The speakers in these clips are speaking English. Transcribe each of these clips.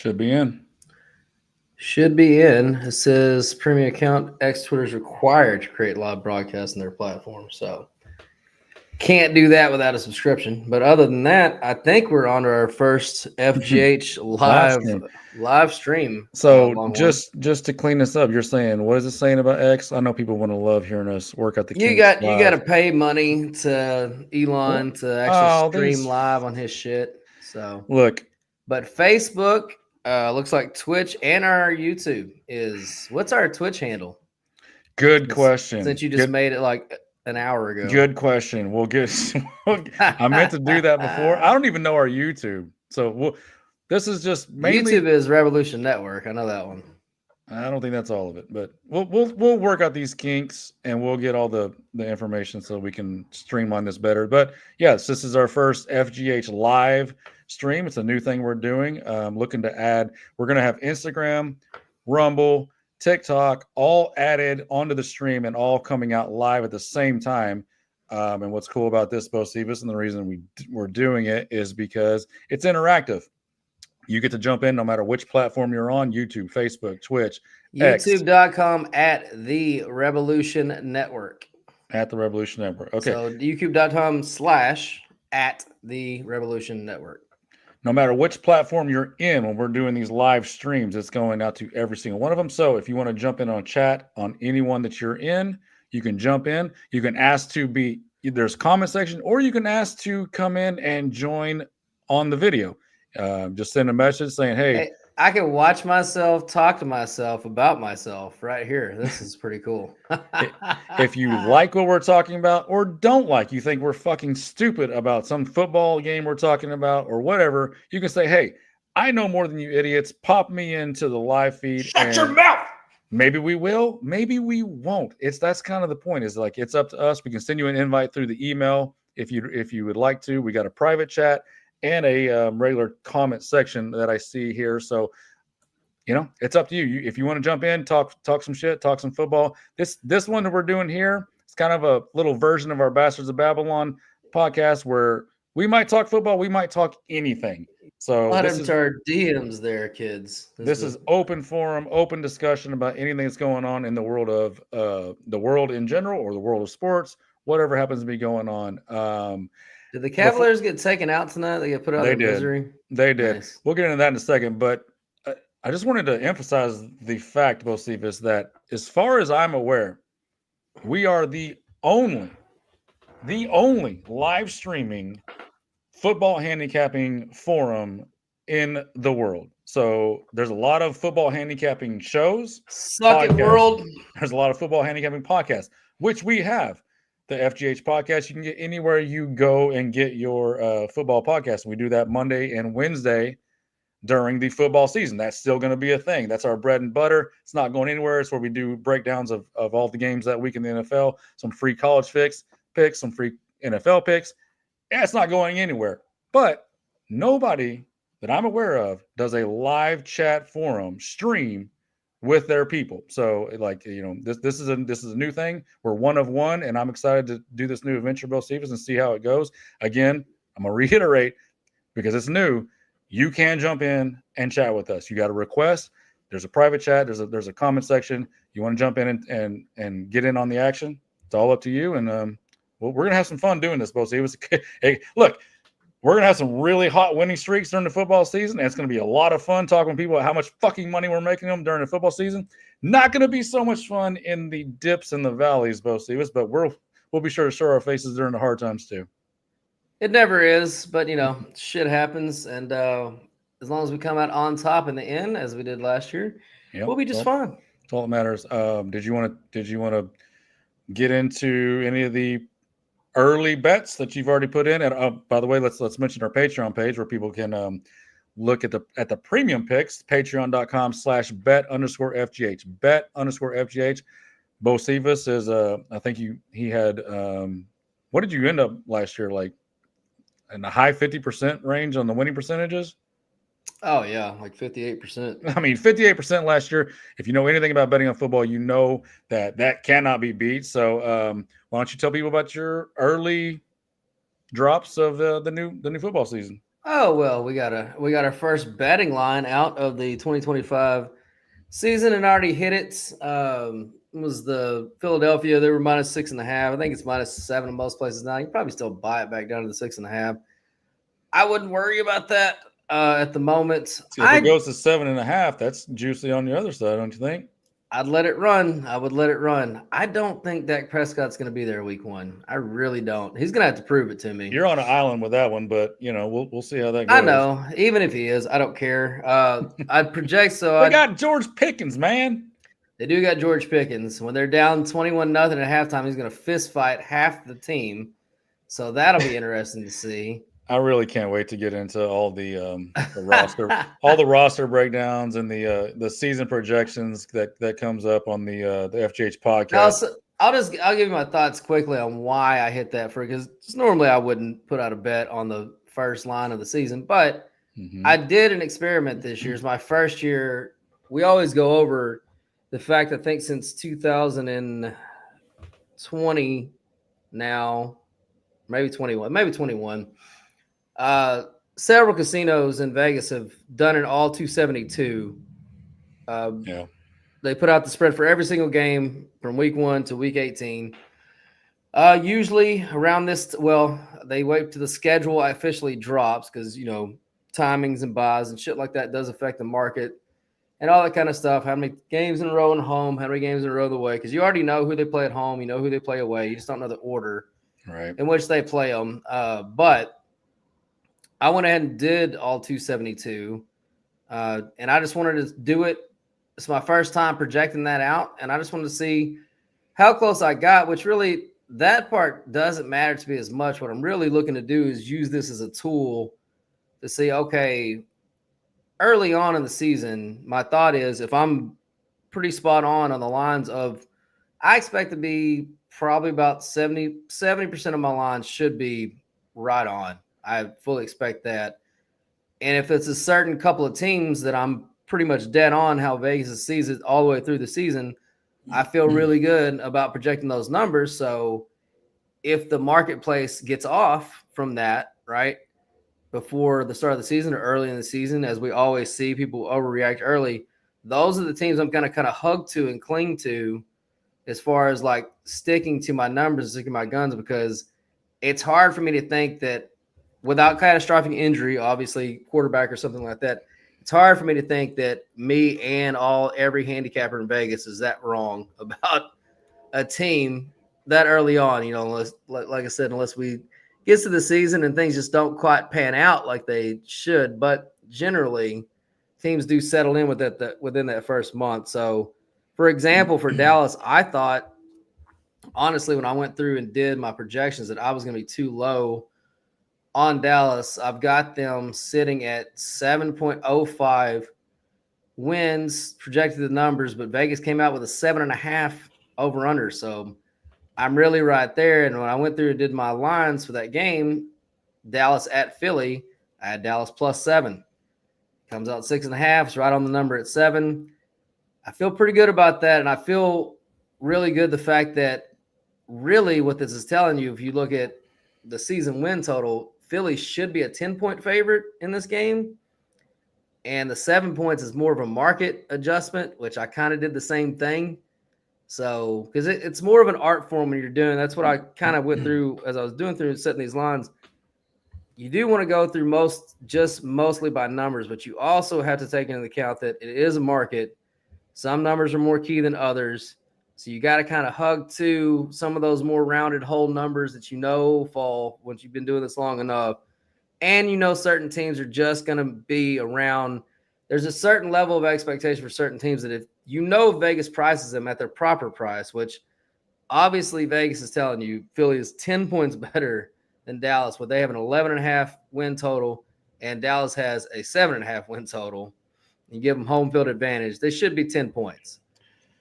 Should be in. Should be in. It says premium account X Twitter is required to create live broadcasts in their platform. So can't do that without a subscription. But other than that, I think we're on to our first FGH live stream. So just to clean this up, you're saying, what is it saying about X? I know people want to love hearing us work out the kinks you got to pay money to Elon to actually stream live on his shit. So look, but Facebook looks like Twitch and our YouTube is what's our Twitch handle? Good question. Since you just made it like an hour ago. Good question. We'll get. I meant to do that before. I don't even know our YouTube. So this is just mainly YouTube is Revolution Network. I know that one. I don't think that's all of it, but we'll work out these kinks and we'll get all the information so we can streamline this better. But yes, this is our first FGH live stream. It's a new thing we're doing. Looking to add. We're going to have Instagram, Rumble, TikTok all added onto the stream and all coming out live at the same time. And what's cool about this, Bocephus, and the reason we're doing it is because it's interactive. You get to jump in no matter which platform you're on: YouTube, Facebook, Twitch, YouTube.com at the Revolution Network. At the Revolution Network. Okay. So YouTube.com / at the Revolution Network. No matter which platform you're in, when we're doing these live streams, it's going out to every single one of them. So if you want to jump in on chat on any one that you're in, you can jump in. You can ask to be, there's comment section, or you can ask to come in and join on the video. Just send a message saying, hey, I can watch myself talk to myself about myself right here. This is pretty cool. If you like what we're talking about or don't like, you think we're fucking stupid about some football game we're talking about or whatever, you can say, hey, I know more than you idiots. Pop me into the live feed. Shut your mouth. Maybe we will, maybe we won't. That's kind of the point, is like, it's up to us. We can send you an invite through the email if you would like to. We got a private chat and a regular comment section that I see here. So, it's up to you. If you want to jump in, talk some shit, talk some football. This one that we're doing here, it's kind of a little version of our Bastards of Babylon podcast where we might talk football, we might talk anything. So this is our DMs there, kids. This is open forum, open discussion about anything that's going on in the world of the world in general or the world of sports, whatever happens to be going on. Did the Cavaliers get taken out tonight? They get put out of misery? They did. Nice. We'll get into that in a second, but I just wanted to emphasize the fact, Bocephus, that as far as I'm aware, we are the only live streaming football handicapping forum in the world. So there's a lot of football handicapping shows. Suck it, world. There's a lot of football handicapping podcasts, which we have. The FGH podcast, you can get anywhere you go and get your football podcast. We do that Monday and Wednesday during the football season. That's still going to be a thing. That's our bread and butter. It's not going anywhere. It's where we do breakdowns of all the games that week in the NFL, some free college picks, some free NFL picks. Yeah, it's not going anywhere. But nobody that I'm aware of does a live chat forum stream with their people. So this is a new thing. We're one of one, and I'm excited to do this new adventure, Bocephus, and see how it goes. Again, I'm gonna reiterate, because it's new, you can jump in and chat with us. You got a request, there's a private chat, there's a comment section. You want to jump in and get in on the action, it's all up to you. And we're gonna have some fun doing this, Bocephus. Hey, look, we're going to have some really hot winning streaks during the football season, and it's going to be a lot of fun talking to people about how much fucking money we're making them during the football season. Not going to be so much fun in the dips and the valleys, Bocephus, but we'll be sure to show our faces during the hard times too. It never is, but shit happens, and as long as we come out on top in the end, as we did last year, we'll be just fine. That's all that matters. Did you want to get into any of the early bets that you've already put in? And by the way, let's mention our Patreon page where people can look at the premium picks, patreon.com/bet_FGH, bet_FGH. Bocephus is I think he had what did you end up last year, like in the high 50% range on the winning percentages? Oh yeah, like 58%. I mean, 58% last year. If you know anything about betting on football, you know that cannot be beat. So why don't you tell people about your early drops of the new football season? Oh well, we got our first betting line out of the 2025 season and already hit it. It was the Philadelphia. They were -6.5. I think it's -7 in most places now. You can probably still buy it back down to the 6.5. I wouldn't worry about that at the moment. See, if it goes to 7.5, that's juicy on the other side, don't you think? I'd let it run. I would let it run. I don't think Dak Prescott's going to be there week 1. I really don't. He's going to have to prove it to me. You're on an island with that one, but we'll see how that goes. I know. Even if he is, I don't care. I'd project so. They got George Pickens, man. They do got George Pickens. When they're down 21-0 at halftime, he's going to fist fight half the team. So that'll be interesting to see. I really can't wait to get into all the roster, all the roster breakdowns and the season projections that comes up on the FGH podcast. Now, I'll give you my thoughts quickly on why I hit that because normally I wouldn't put out a bet on the first line of the season, but I did an experiment this year. It's my first year. We always go over the fact, I think since 2020 now, maybe 21, several casinos in Vegas have done an all 272. They put out the spread for every single game from week 1 to week 18. Usually around this, they wait till the schedule officially drops because, timings and buys and shit like that does affect the market and all that kind of stuff. How many games in a row at home, how many games in a row away? Because you already know who they play at home. You know who they play away. You just don't know the order in which they play them. But I went ahead and did all 272, and I just wanted to do it. It's my first time projecting that out, and I just wanted to see how close I got, which really that part doesn't matter to me as much. What I'm really looking to do is use this as a tool to see, okay, early on in the season, my thought is if I'm pretty spot on the lines of I expect to be probably about 70% of my lines should be right on. I fully expect that. And if it's a certain couple of teams that I'm pretty much dead on how Vegas sees it all the way through the season, I feel really good about projecting those numbers. So if the marketplace gets off from that, right, before the start of the season or early in the season, as we always see people overreact early, those are the teams I'm going to kind of hug to and cling to as far as like sticking to my numbers, sticking my guns, because it's hard for me to think that without catastrophic injury, obviously quarterback or something like that, it's hard for me to think that me and every handicapper in Vegas is that wrong about a team that early on, unless, like I said, unless we get to the season and things just don't quite pan out like they should. But generally, teams do settle in within that first month. So, for example, for Dallas, I thought, honestly, when I went through and did my projections that I was going to be too low on Dallas. I've got them sitting at 7.05 wins, projected the numbers, but Vegas came out with a 7.5 over under. So I'm really right there. And when I went through and did my lines for that game, Dallas at Philly, I had Dallas +7. Comes out 6.5. It's right on the number at 7. I feel pretty good about that. And I feel really good the fact that really what this is telling you, if you look at the season win total, Philly should be a 10-point favorite in this game. And the 7 points is more of a market adjustment, which I kind of did the same thing. So, because it's more of an art form when you're doing, that's what I kind of went through as I was doing through setting these lines. You do want to go through mostly by numbers, but you also have to take into account that it is a market. Some numbers are more key than others. So you got to kind of hug to some of those more rounded whole numbers that fall once you've been doing this long enough. And certain teams are just going to be around. There's a certain level of expectation for certain teams that if Vegas prices them at their proper price, which obviously Vegas is telling you Philly is 10 points better than Dallas, but they have an 11.5 win total, and Dallas has a 7.5 win total. You give them home field advantage. They should be 10 points.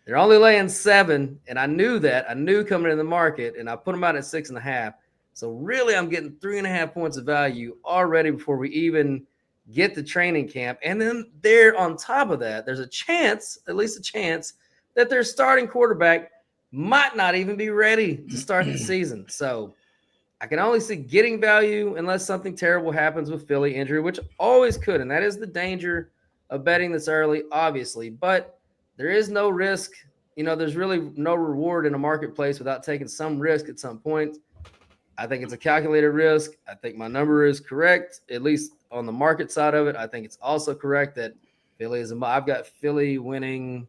They're only laying 7, and I knew that. I knew coming in the market, and I put them out at 6.5. So really, I'm getting 3.5 points of value already before we even get to training camp. And then there, on top of that, there's a chance, at least a chance, that their starting quarterback might not even be ready to start the season. So I can only see getting value unless something terrible happens with Philly injury, which always could. And that is the danger of betting this early, obviously. But there is no risk. There's really no reward in a marketplace without taking some risk at some point. I think it's a calculated risk. I think my number is correct, at least on the market side of it. I think it's also correct that Philly is. I've got Philly winning.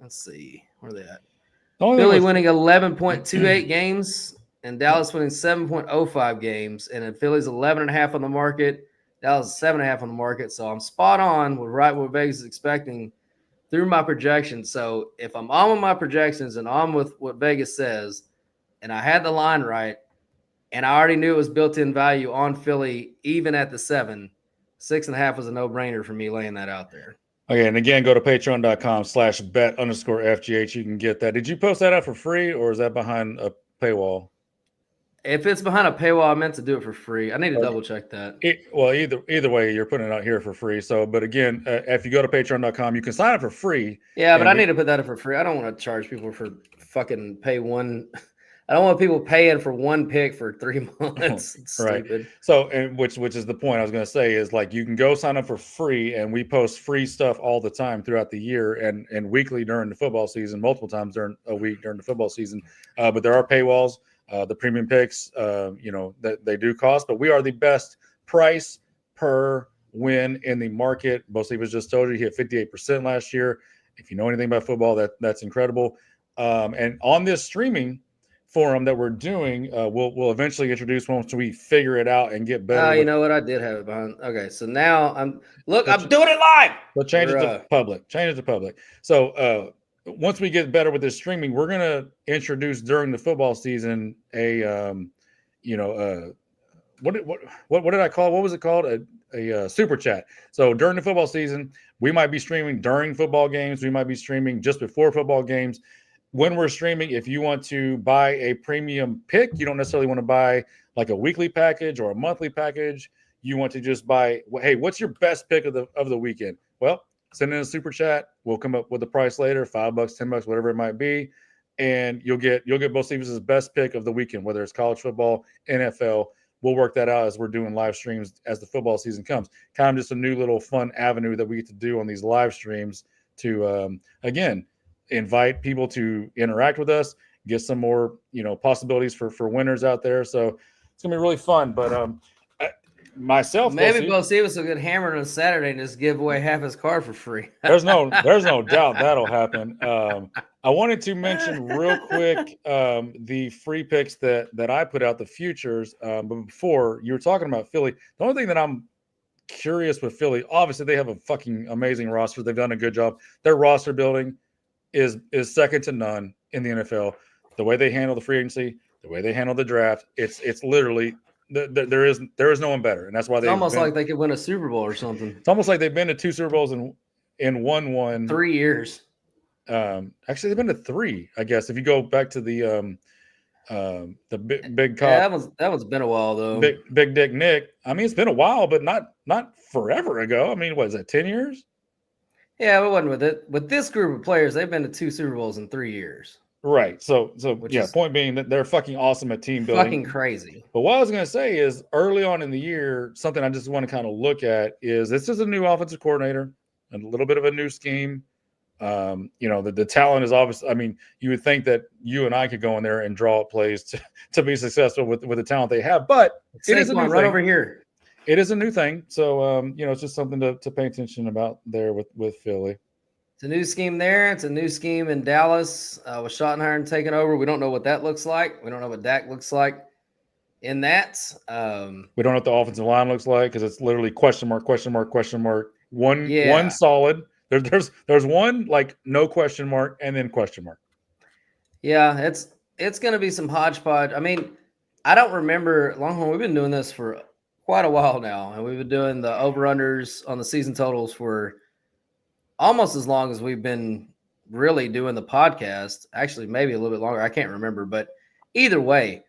Let's see, where are they at? Philly winning 11.28 games and Dallas winning 7.05 games. And then Philly's 11.5 on the market. Dallas is 7.5 on the market. So I'm spot on with right what Vegas is expecting through my projections. So if I'm on with my projections and on with what Vegas says, and I had the line right, and I already knew it was built-in value on Philly, even at the 7, 6.5 was a no-brainer for me laying that out there. Okay, and again, go to patreon.com/bet_FGH. You can get that. Did you post that out for free, or is that behind a paywall? If it's behind a paywall, I meant to do it for free. I need to double check that. Either way, you're putting it out here for free. So, but again, if you go to patreon.com, you can sign up for free. Yeah, but I need to put that up for free. I don't want to charge people for fucking pay one. I don't want people paying for one pick for 3 months. It's right. Stupid. So, and which is the point I was going to say is like, you can go sign up for free, and we post free stuff all the time throughout the year and weekly during the football season, multiple times during a week during the football season. But there are paywalls. The premium picks, that they do cost, but we are the best price per win in the market. Mostly was just told you he hit 58% last year. If you know anything about football, that's incredible. And on this streaming forum that we're doing, we'll eventually introduce once we figure it out and get better. You know what? I did have it behind. Okay, so now I'm doing it live. But change it to public. Change it to public. So once we get better with this streaming, we're gonna introduce during the football season a what did I call it? What was it called? A super chat. So during the football season, we might be streaming during football games. We might be streaming just before football games. When we're streaming, if you want to buy a premium pick, you don't necessarily want to buy like a weekly package or a monthly package. You want to just buy, hey, what's your best pick of the weekend? Well, send in a super chat. We'll come up with the price later, $5, $10, whatever it might be, and you'll get Bo Stevens' best pick of the weekend, whether it's college football, NFL. We'll work that out as we're doing live streams as the football season comes. Kind of just a new little fun avenue that we get to do on these live streams to again invite people to interact with us, get some more possibilities for winners out there. So it's gonna be really fun. But myself, maybe Bo Stevens will get hammered on Saturday and just give away half his card for free. there's no doubt that'll happen. I wanted to mention real quick the free picks that I put out, the futures. But before, you were talking about Philly. The only thing that I'm curious with Philly, obviously they have a fucking amazing roster. They've done a good job. Their roster building is second to none in the NFL. The way they handle the free agency, the way they handle the draft, it's literally there is no one better, and that's why it's almost like they could win a Super Bowl or something. It's almost like they've been to 2 Super Bowls and won one 3 years. Actually, they've been to 3, I guess. If you go back to the big cop, yeah, that one's been a while though. Big Dick Nick. I mean, it's been a while, but not forever ago. I mean, what is that? 10 years? Yeah, it wasn't with it. With this group of players, they've been to 2 Super Bowls in 3 years. Right. So yeah, point being that they're fucking awesome at team building. Fucking crazy. But what I was going to say is early on in the year, something I just want to kind of look at is this is a new offensive coordinator, a little bit of a new scheme. The talent is obvious. I mean, you would think that you and I could go in there and draw up plays to be successful with the talent they have, but it is a new thing. Right over here. It is a new thing. So, it's just something to pay attention about there with Philly. It's a new scheme there. It's a new scheme in Dallas with Schottenheimer taking over. We don't know what that looks like. We don't know what Dak looks like in that. We don't know what the offensive line looks like because it's literally question mark, question mark, question mark. One solid. There's one like no question mark and then question mark. Yeah, it's going to be some hodgepodge. I mean, I don't remember Longhorn. We've been doing this for quite a while now, and we've been doing the over-unders on the season totals for almost as long as we've been really doing the podcast. Actually, maybe a little bit longer. I can't remember, but either way,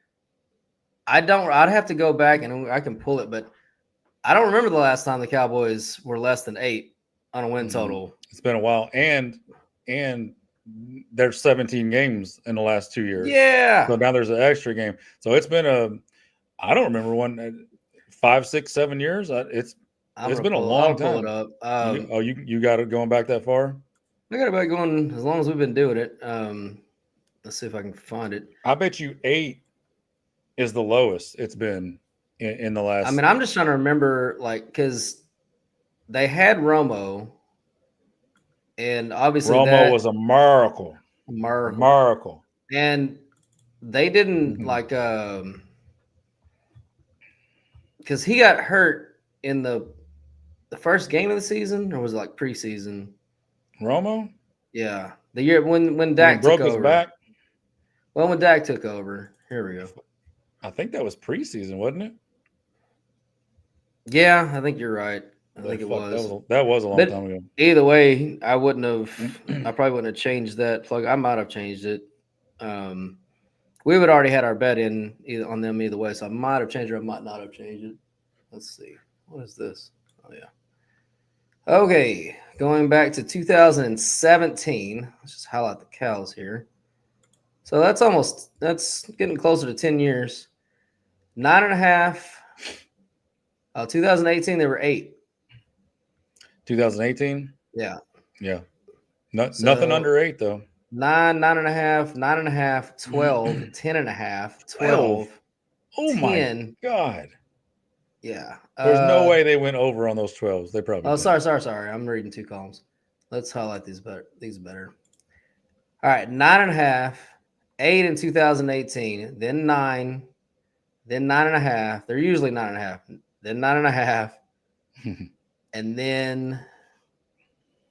I'd have to go back and I can pull it, but I don't remember the last time the Cowboys were less than 8 on a win total. It's been a while, and there's 17 games in the last 2 years. Yeah. So now there's an extra game. So it's been I don't remember one 5, 6, 7 years. It's been a long I'll pull time. it up. You got it going back that far? I got it back going as long as we've been doing it. Let's see if I can find it. I bet you 8 is the lowest it's been in the last. I mean, I'm just trying to remember, like, because they had Romo, and obviously Romo was a miracle. Miracle. And they didn't like because he got hurt in the first game of the season, or was it like preseason? Romo? Yeah, the year when Dak broke took his over. back. Well, when Dak took over, here we go. I think that was preseason, wasn't it? Yeah, I think you're right. I think it was. That was a long time ago. Either way, I probably wouldn't have changed that plug. I might have changed it. We would already had our bet in on them either way, so I might have changed it or I might not have changed it. Let's see. What is this? Oh, yeah. Okay, going back to 2017. Let's just highlight the cows here. So that's getting closer to 10 years. 9.5. 2018, they were 8. 2018? Yeah. Yeah. Nothing under 8, though. 9, 9.5, 9.5, 12, 10.5, 12. Oh 10. My God. Yeah. There's no way they went over on those 12s. They probably did. Sorry. I'm reading 2 columns. Let's highlight these better. All right, 9.5, 8 in 2018, then 9, then 9.5. They're usually 9.5, then 9.5, and then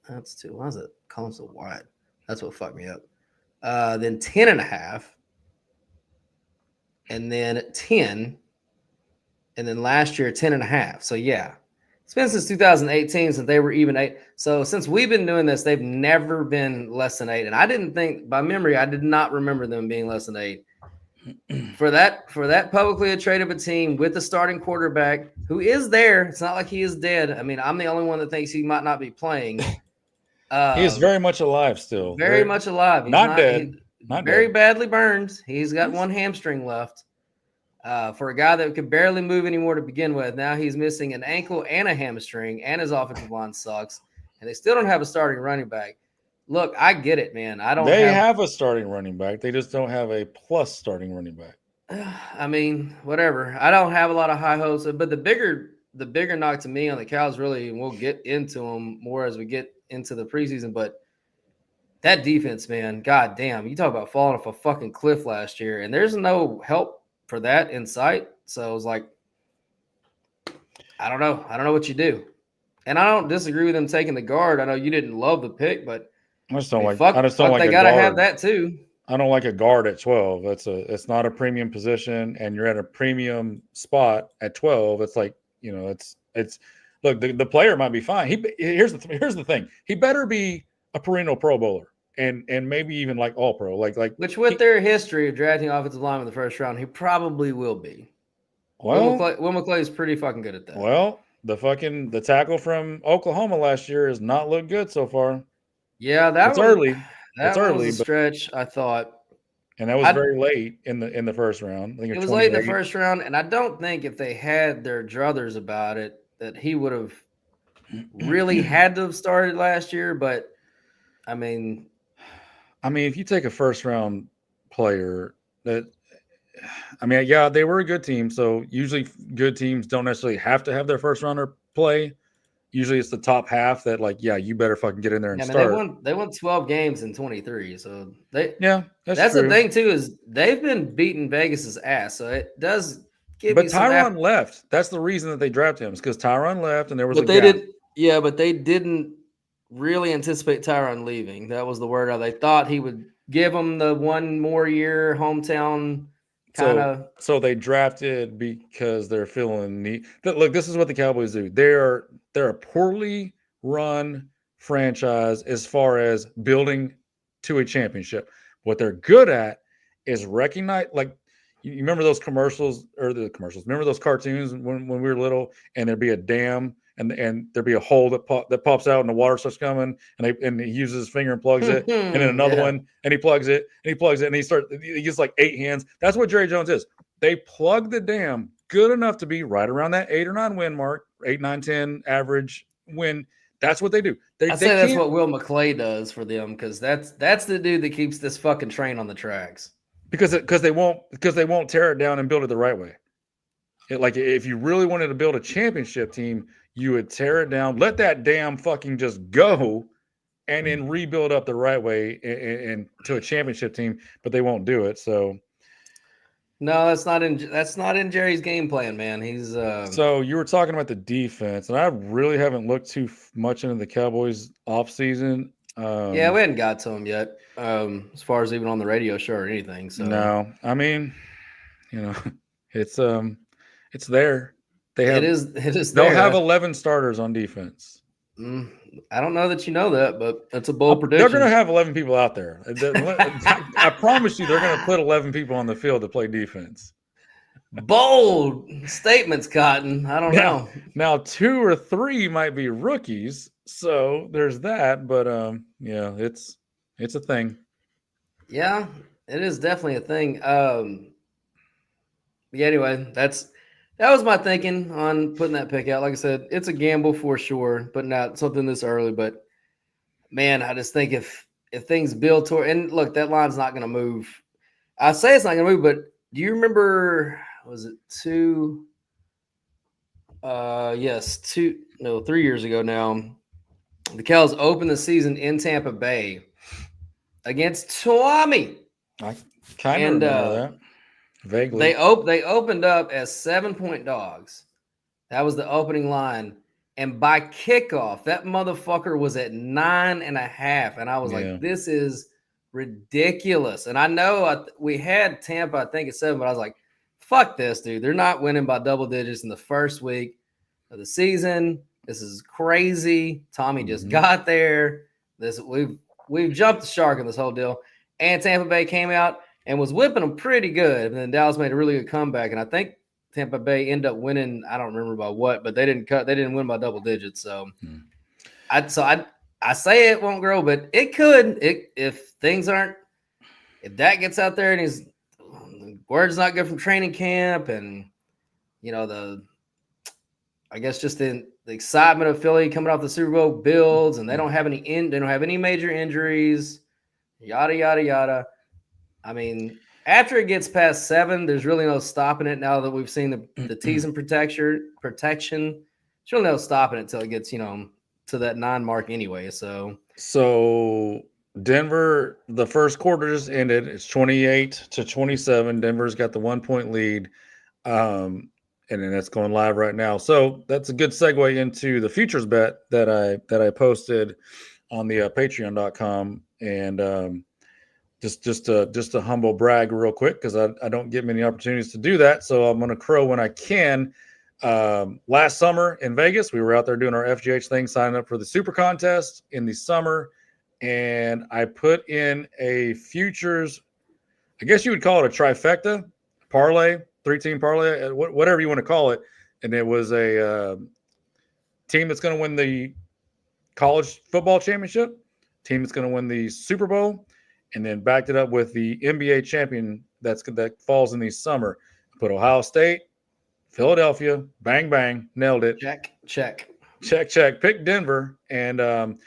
that's 2. Why is it columns so wide? That's what fucked me up. Then 10.5, and then 10, and then last year 10.5. So yeah, it's been since 2018 since they were even 8. So since we've been doing this, they've never been less than 8. And I didn't think, by memory, I did not remember them being less than 8. For that publicly traded a team with the starting quarterback who is there, it's not like he is dead. I mean, I'm the only one that thinks he might not be playing. He is very much alive still. Very much alive. He's not dead. Not very dead. badly burned. He's got one hamstring left. For a guy that could barely move anymore to begin with, now he's missing an ankle and a hamstring, and his offensive line sucks. And they still don't have a starting running back. Look, I get it, man. They have a starting running back. They just don't have a plus starting running back. I mean, whatever. I don't have a lot of high hopes, but the bigger knock to me on the Cows, really, and we'll get into them more as we get into the preseason, but that defense, man, god damn, you talk about falling off a fucking cliff last year, and there's no help for that in sight. So it was like, I don't know what you do. And I don't disagree with them taking the guard. I know you didn't love the pick, but I just don't like. They gotta have that too. I don't like a guard at 12. It's not a premium position, and you're at a premium spot at 12. It's like, it's look, the player might be fine. Here's the thing. He better be a perennial Pro Bowler and maybe even like All Pro, like which with their history of drafting offensive linemen in the first round, he probably will be. Well, Will McClay is pretty fucking good at that. Well, the tackle from Oklahoma last year has not looked good so far. Yeah, it's early. It's early, was a stretch, I thought. And that was very late in the first round. I think it was late in the first round, and I don't think if they had their druthers about it that he would have really had to have started last year. But I mean, if you take a first round player they were a good team. So usually good teams don't necessarily have to have their first rounder play. Usually it's the top half that you better fucking get in there and start. They won 12 games in 23. So that's true. The thing too, is they've been beating Vegas's ass. So it does give But Tyron left. That's the reason that they drafted him, is because Tyron left and there was but they didn't really anticipate Tyron leaving. That was the word. They thought he would give them the one more year hometown kind of. So they drafted because they're feeling neat. Look, this is what the Cowboys do. They're a poorly run franchise as far as building to a championship. What they're good at is recognize, like, you remember those commercials or the commercials? Remember those cartoons when we were little, and there'd be a dam and there'd be a hole that pops out and the water starts coming, and he uses his finger and plugs it, and then another one and he plugs it and he gets like 8 hands. That's what Jerry Jones is. They plug the dam good enough to be right around that 8 or 9 win mark, 8, 9, 10 average win. That's what they do. I say that's what Will McClay does for them because that's the dude that keeps this fucking train on the tracks. Because they won't tear it down and build it the right way. Like if you really wanted to build a championship team, you would tear it down, let that damn fucking just go, and then rebuild up the right way and to a championship team. But they won't do it. So no, that's not in Jerry's game plan, man. He's So you were talking about the defense, and I really haven't looked too much into the Cowboys offseason. Yeah, we hadn't got to him yet, as far as even on the radio show or anything. So no, I mean, it's there. It is. They'll have 11 starters on defense. I don't know that you know that, but that's a bold prediction. They're going to have 11 people out there. I promise you, they're going to put 11 people on the field to play defense. Bold statements, Cotton. I don't know. Now, 2 or 3 might be rookies, so there's that. But yeah, it's a thing. Yeah, it is definitely a thing. Yeah. Anyway, that was my thinking on putting that pick out. Like I said, it's a gamble for sure, but not something this early. But man, I just think if things build toward, and look, that line's not going to move. I say it's not going to move, but do you remember? Was it 3 years ago now? The Cows opened the season in Tampa Bay against Tuami. I kind of remember that. Vaguely. They opened up as 7-point dogs. That was the opening line. And by kickoff, that motherfucker was at 9.5. And I was like, this is ridiculous. And I know we had Tampa, I think, at 7, but I was like, fuck this, dude. They're not winning by double digits in the first week of the season. This is crazy. Tommy just got there. We've jumped the shark in this whole deal. And Tampa Bay came out and was whipping them pretty good. And then Dallas made a really good comeback. And I think Tampa Bay ended up winning. I don't remember by what, but they didn't win by double digits. So I say it won't grow, but it could. If Dak gets out there and the word's not good from training camp, and I guess just the excitement of Philly coming off the Super Bowl builds, and they don't have any major injuries, yada yada yada. I mean, after it gets past 7, there's really no stopping it. Now that we've seen the T's and protection, there's really no stopping it until it gets to that 9 mark anyway. So Denver, the first quarter just ended. It's 28-27. Denver's got the 1-point lead, and then that's going live right now. So that's a good segue into the futures bet that I posted on the Patreon.com, and just a humble brag real quick because I don't get many opportunities to do that. So I'm going to crow when I can. Last summer in Vegas, we were out there doing our FGH thing, signing up for the Super Contest in the summer. And I put in a futures, I guess you would call it a trifecta, parlay, 3-team parlay, whatever you want to call it. And it was a team that's going to win the college football championship, team that's going to win the Super Bowl, and then backed it up with the NBA champion that falls in the summer. Put Ohio State, Philadelphia, bang, bang, nailed it. Check. Pick Denver, and that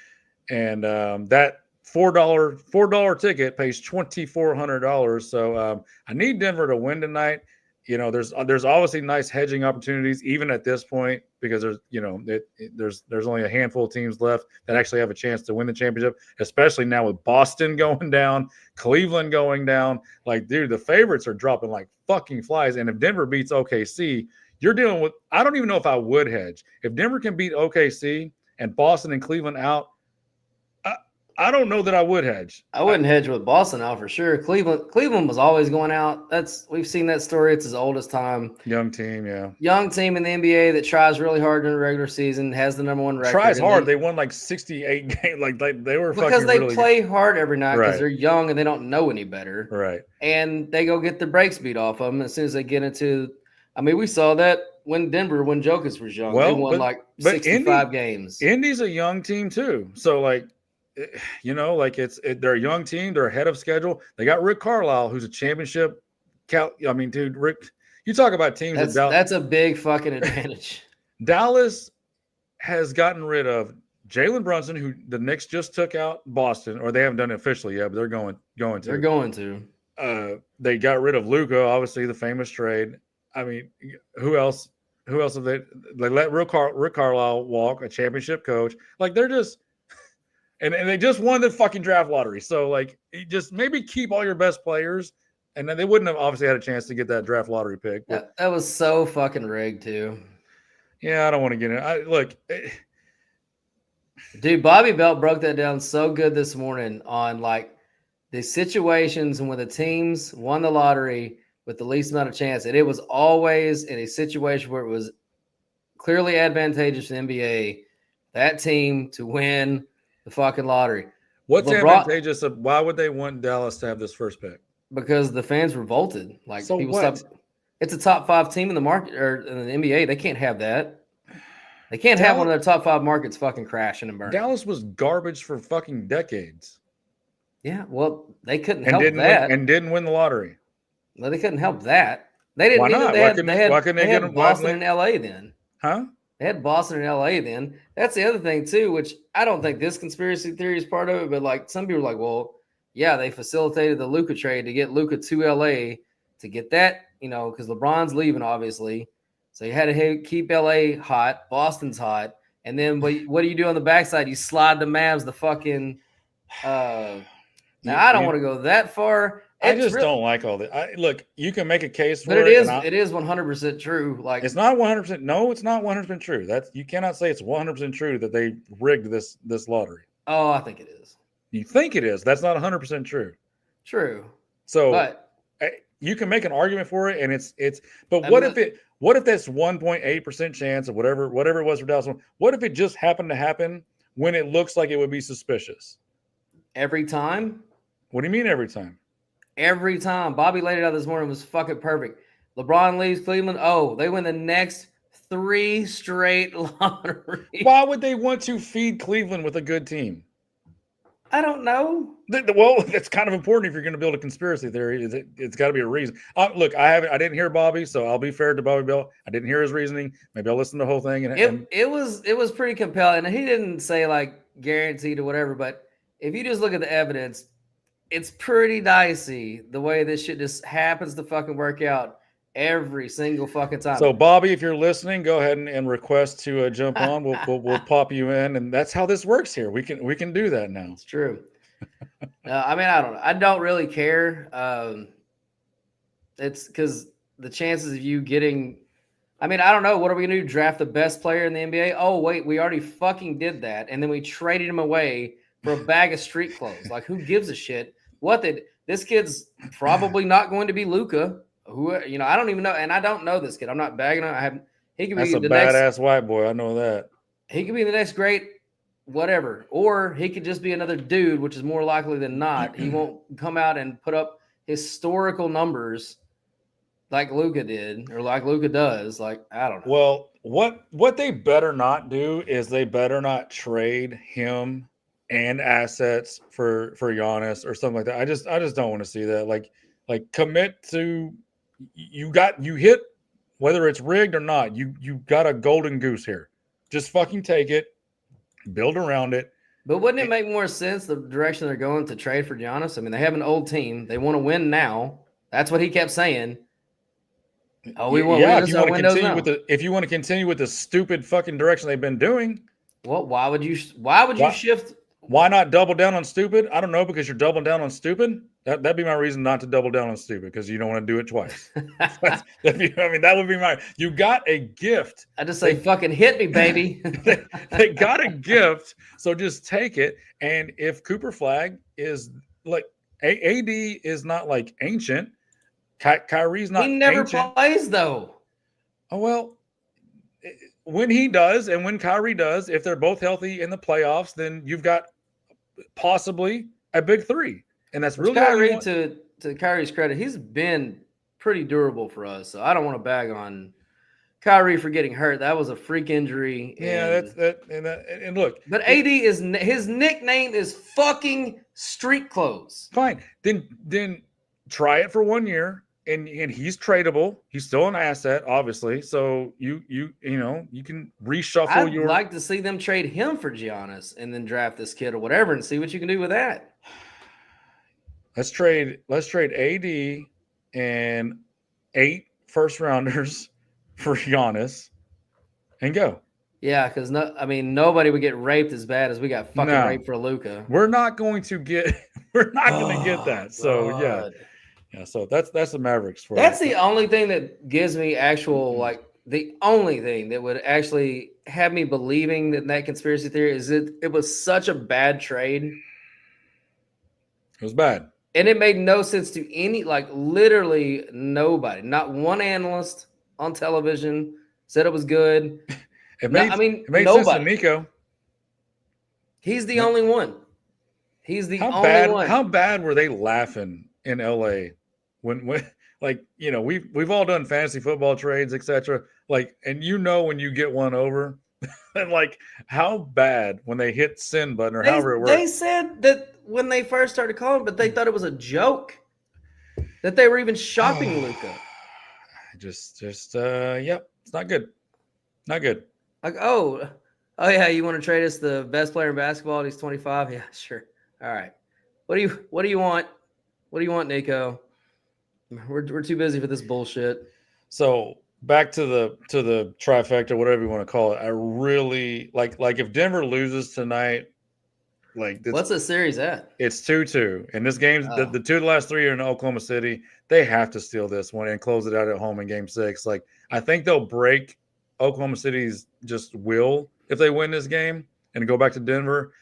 $4 ticket pays $2,400. So I need Denver to win tonight. There's obviously nice hedging opportunities even at this point because there's only a handful of teams left that actually have a chance to win the championship, especially now with Boston going down, Cleveland going down. Like, dude, the favorites are dropping like fucking flies. And if Denver beats OKC, you're dealing with, I don't even know if I would hedge. If Denver can beat OKC and Boston and Cleveland out, I don't know that I would hedge. I wouldn't hedge with Boston out for sure. Cleveland was always going out. We've seen that story. It's as old as time. Young team, yeah. Young team in the NBA that tries really hard in the regular season, has the number 1 record. Tries hard. They won like 68 games. Like they were because they really play hard every night because Right. they're young and they don't know any better. Right. And they go get the brakes beat off of them as soon as they get into. I mean, we saw that when Jokic was young. They won 65 games. Indy's a young team too. So they're a young team. They're ahead of schedule. They got Rick Carlisle, who's a championship. Rick, You talk about teams That's a big fucking advantage. Dallas has gotten rid of Jalen Brunson, who the Knicks just took out Boston, or they haven't done it officially yet, but they're going to. They're going to. They got rid of Luka, obviously the famous trade. I mean, who else? Who else have they let Rick Carlisle walk, a championship coach? Like they're just, and they just won the fucking draft lottery. So like, just maybe keep all your best players, and then they wouldn't have obviously had a chance to get that draft lottery pick. But, that was so fucking rigged too. Yeah, I don't want to get in. Dude, Bobby Belt broke that down so good this morning on like the situations and when the teams won the lottery with the least amount of chance, and it was always in a situation where it was clearly advantageous to the NBA, that team to win the fucking lottery. What's advantageous? Why would they want Dallas to have this first pick? Because the fans revolted. Like so people what? stopped. It's a top 5 team in the market or in the NBA. They can't have that. They can't have one of their top 5 markets fucking crashing and burning. Dallas was garbage for fucking decades. Yeah, well, they couldn't help that. And didn't win the lottery. Well, they couldn't help that. They didn't. Why not? Why couldn't they get them? Boston and LA then. Huh? They had Boston and LA then. That's the other thing too, which I don't think this conspiracy theory is part of it, but like some people are like, well, yeah, they facilitated the Luka trade to get Luka to LA to get that, because LeBron's leaving, obviously. So you had to keep LA hot, Boston's hot, and then what do you do on the backside? You slide the Mavs the fucking. Now I don't want to go that far. I just don't like all that. Look, you can make a case for it. But it is 100% true. Like it's not 100%. No, it's not 100% true. You cannot say it's 100% true that they rigged this lottery. Oh, I think it is. You think it is? That's not 100% true. True. So, but you can make an argument for it, and it's. But what if that's 1.8% chance or whatever it was for Dallas? What if it just happened to happen when it looks like it would be suspicious? Every time. What do you mean every time? Every time. Bobby laid it out this morning. It was fucking perfect. LeBron leaves Cleveland. Oh, they win the next 3 straight lotteries. Why would they want to feed Cleveland with a good team? I don't know. Well, that's kind of important if you're going to build a conspiracy theory. It's got to be a reason. Look, I didn't hear Bobby, so I'll be fair to Bobby Bell. I didn't hear his reasoning. Maybe I'll listen to the whole thing. It was pretty compelling. And he didn't say like guaranteed or whatever, but if you just look at the evidence, it's pretty dicey the way this shit just happens to fucking work out every single fucking time. So, Bobby, if you're listening, go ahead and request to jump on. We'll pop you in, and that's how this works here. We can do that now. It's true. I mean, I don't know. I don't really care. It's because the chances of you getting. I mean, I don't know. What are we gonna do? Draft the best player in the NBA? Oh wait, we already fucking did that, and then we traded him away for a bag of street clothes. Like, who gives a shit? This kid's probably not going to be Luka. Who I don't even know, and I don't know this kid. I'm not bagging on. He could be the badass white boy. I know that. He could be the next great whatever, or he could just be another dude, which is more likely than not. He won't come out and put up historical numbers like Luka did or like Luka does. Like, I don't know. Well, what they better not do is they better not trade him and assets for Giannis or something like that. I just don't want to see that. Like commit to you hit whether it's rigged or not. You got a golden goose here. Just fucking take it, build around it. But wouldn't it make more sense the direction they're going to trade for Giannis? I mean, they have an old team. They want to win now. That's what he kept saying. Oh, we want if you want to continue with the stupid fucking direction they've been doing. Well, why would you shift? Why not double down on stupid? I don't know, because you're doubling down on stupid. That'd be my reason not to double down on stupid, because you don't want to do it twice. That would be my. You got a gift. I just say, fucking hit me, baby. they got a gift, so just take it. And if Cooper Flag is like AD is not like ancient, Kyrie's not. He never ancient. plays though. Oh well. When he does and when Kyrie does, if they're both healthy in the playoffs, then you've got possibly a big 3. And that's really Kyrie, to Kyrie's credit, he's been pretty durable for us. So I don't want to bag on Kyrie for getting hurt. That was a freak injury. Yeah, and look. But AD his nickname is fucking street clothes. Fine. Then try it for 1 year. and he's tradable. He's still an asset, obviously. So you can reshuffle I'd your. like to see them trade him for Giannis and then draft this kid or whatever and see what you can do with that. Let's trade AD and 8 first rounders for Giannis and go. Yeah, because nobody would get raped as bad as we got fucking raped for Luka. We're not going to get that. So God. yeah. So that's the Mavericks for. That's the only thing that gives me actual the only thing that would actually have me believing that conspiracy theory is it was such a bad trade. It was bad. And it made no sense to any, literally nobody, not one analyst on television said it was good. It made nobody. sense to Nico. He's the only one. He's the only one. How bad were they laughing in LA when we've all done fantasy football trades, etc. And when you get one over, and how bad when they hit send button or however it works. They said that when they first started calling, but they thought it was a joke. That they were even shopping Luka. Just yep, it's not good. Not good. Oh yeah, you want to trade us the best player in basketball? And he's 25. Yeah, sure. All right. What do you want? What do you want, Nico? We're too busy for this bullshit. So back to the trifecta, whatever you want to call it. I really like if Denver loses tonight, what's the series at? It's 2-2. And this game's the 2 of the last 3 are in Oklahoma City. They have to steal this one and close it out at home in game 6. I think they'll break Oklahoma City's just will if they win this game and go back to Denver.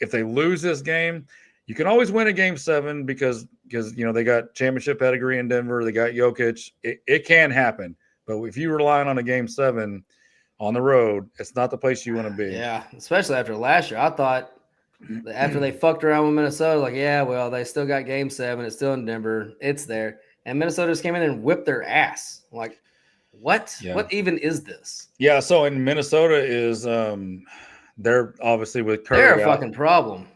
If they lose this game, you can always win a game 7 because they got championship pedigree in Denver. They got Jokic. It can happen. But if you're relying on a game 7 on the road, it's not the place you want to be. Yeah, especially after last year. I thought after they fucked around with Minnesota, they still got game 7. It's still in Denver. It's there. And Minnesota just came in and whipped their ass. What? Yeah. What even is this? Yeah, so in Minnesota is they're obviously with Curry. They're a fucking problem.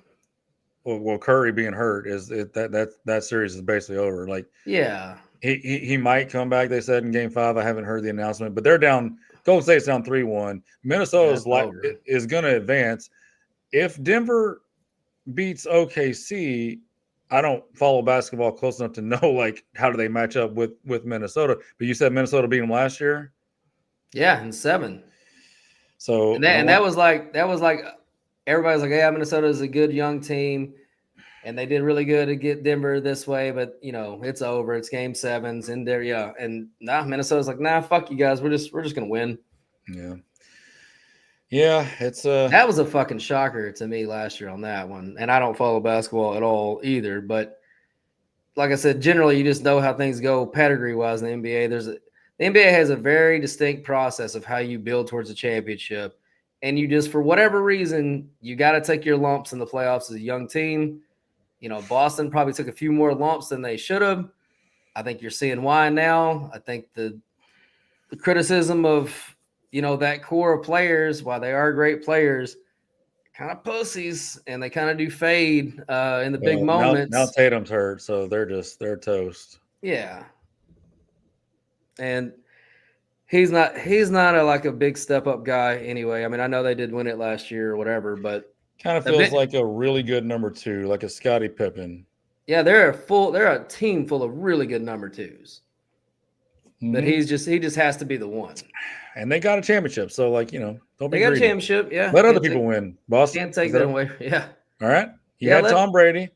Well, Curry being hurt that series is basically over. Yeah. He might come back, they said in game 5. I haven't heard the announcement, but they're down. Golden State's down 3-1. Minnesota is going to advance. If Denver beats OKC, I don't follow basketball close enough to know how do they match up with Minnesota. But you said Minnesota beat them last year? Yeah, in 7. So that was everybody's yeah, Minnesota is a good young team, and they did really good to get Denver this way, but it's over. It's game 7s in there, yeah. And Minnesota's fuck you guys. We're just gonna win. Yeah. Yeah, it's that was a fucking shocker to me last year on that one. And I don't follow basketball at all either. But like I said, generally you just know how things go pedigree-wise in the NBA. The NBA has a very distinct process of how you build towards a championship. And you just, for whatever reason, you got to take your lumps in the playoffs as a young team. Boston probably took a few more lumps than they should have. I think you're seeing why now. I think the criticism of that core of players, while they are great players, kind of pussies, and they kind of do fade in the big moments. Now Tatum's hurt, so they're toast. Yeah, and he's not a big step up guy anyway. I mean, I know they did win it last year or whatever, but kind of feels like a really good number 2, like a Scottie Pippen. Yeah, they're a team full of really good number 2s. Mm-hmm. But he just has to be the one. And they got a championship, so don't be They got greedy. A championship, yeah. Let other people win. Boston can't take that away. Yeah. All right. You had Tom Brady.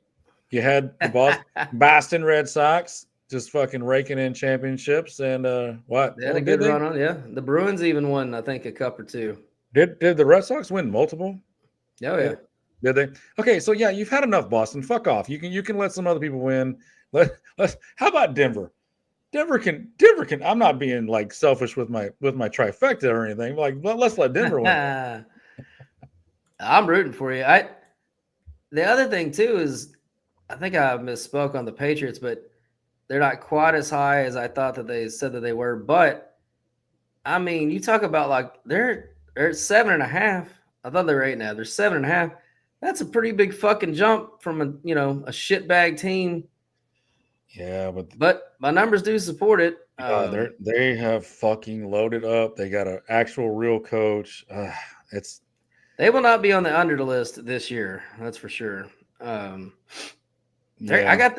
You had the Boston Red Sox just fucking raking in championships, and what? They had a good run on. Yeah, the Bruins even won, I think, a cup or 2. Did the Red Sox win multiple? Oh yeah. Did they? Okay, so yeah, you've had enough, Boston. Fuck off. You can let some other people win. How about Denver? Denver can. I'm not being selfish with my trifecta or anything. Let's let Denver win. I'm rooting for you. The other thing too is, I think I misspoke on the Patriots, but they're not quite as high as I thought that they said that they were. But I mean, you talk about they're at 7.5. I thought they were 8 now. They're 7.5. That's a pretty big fucking jump from a shitbag team. Yeah, But my numbers do support it. they have fucking loaded up. They got an actual real coach. It's They will not be on the under the list this year. That's for sure. I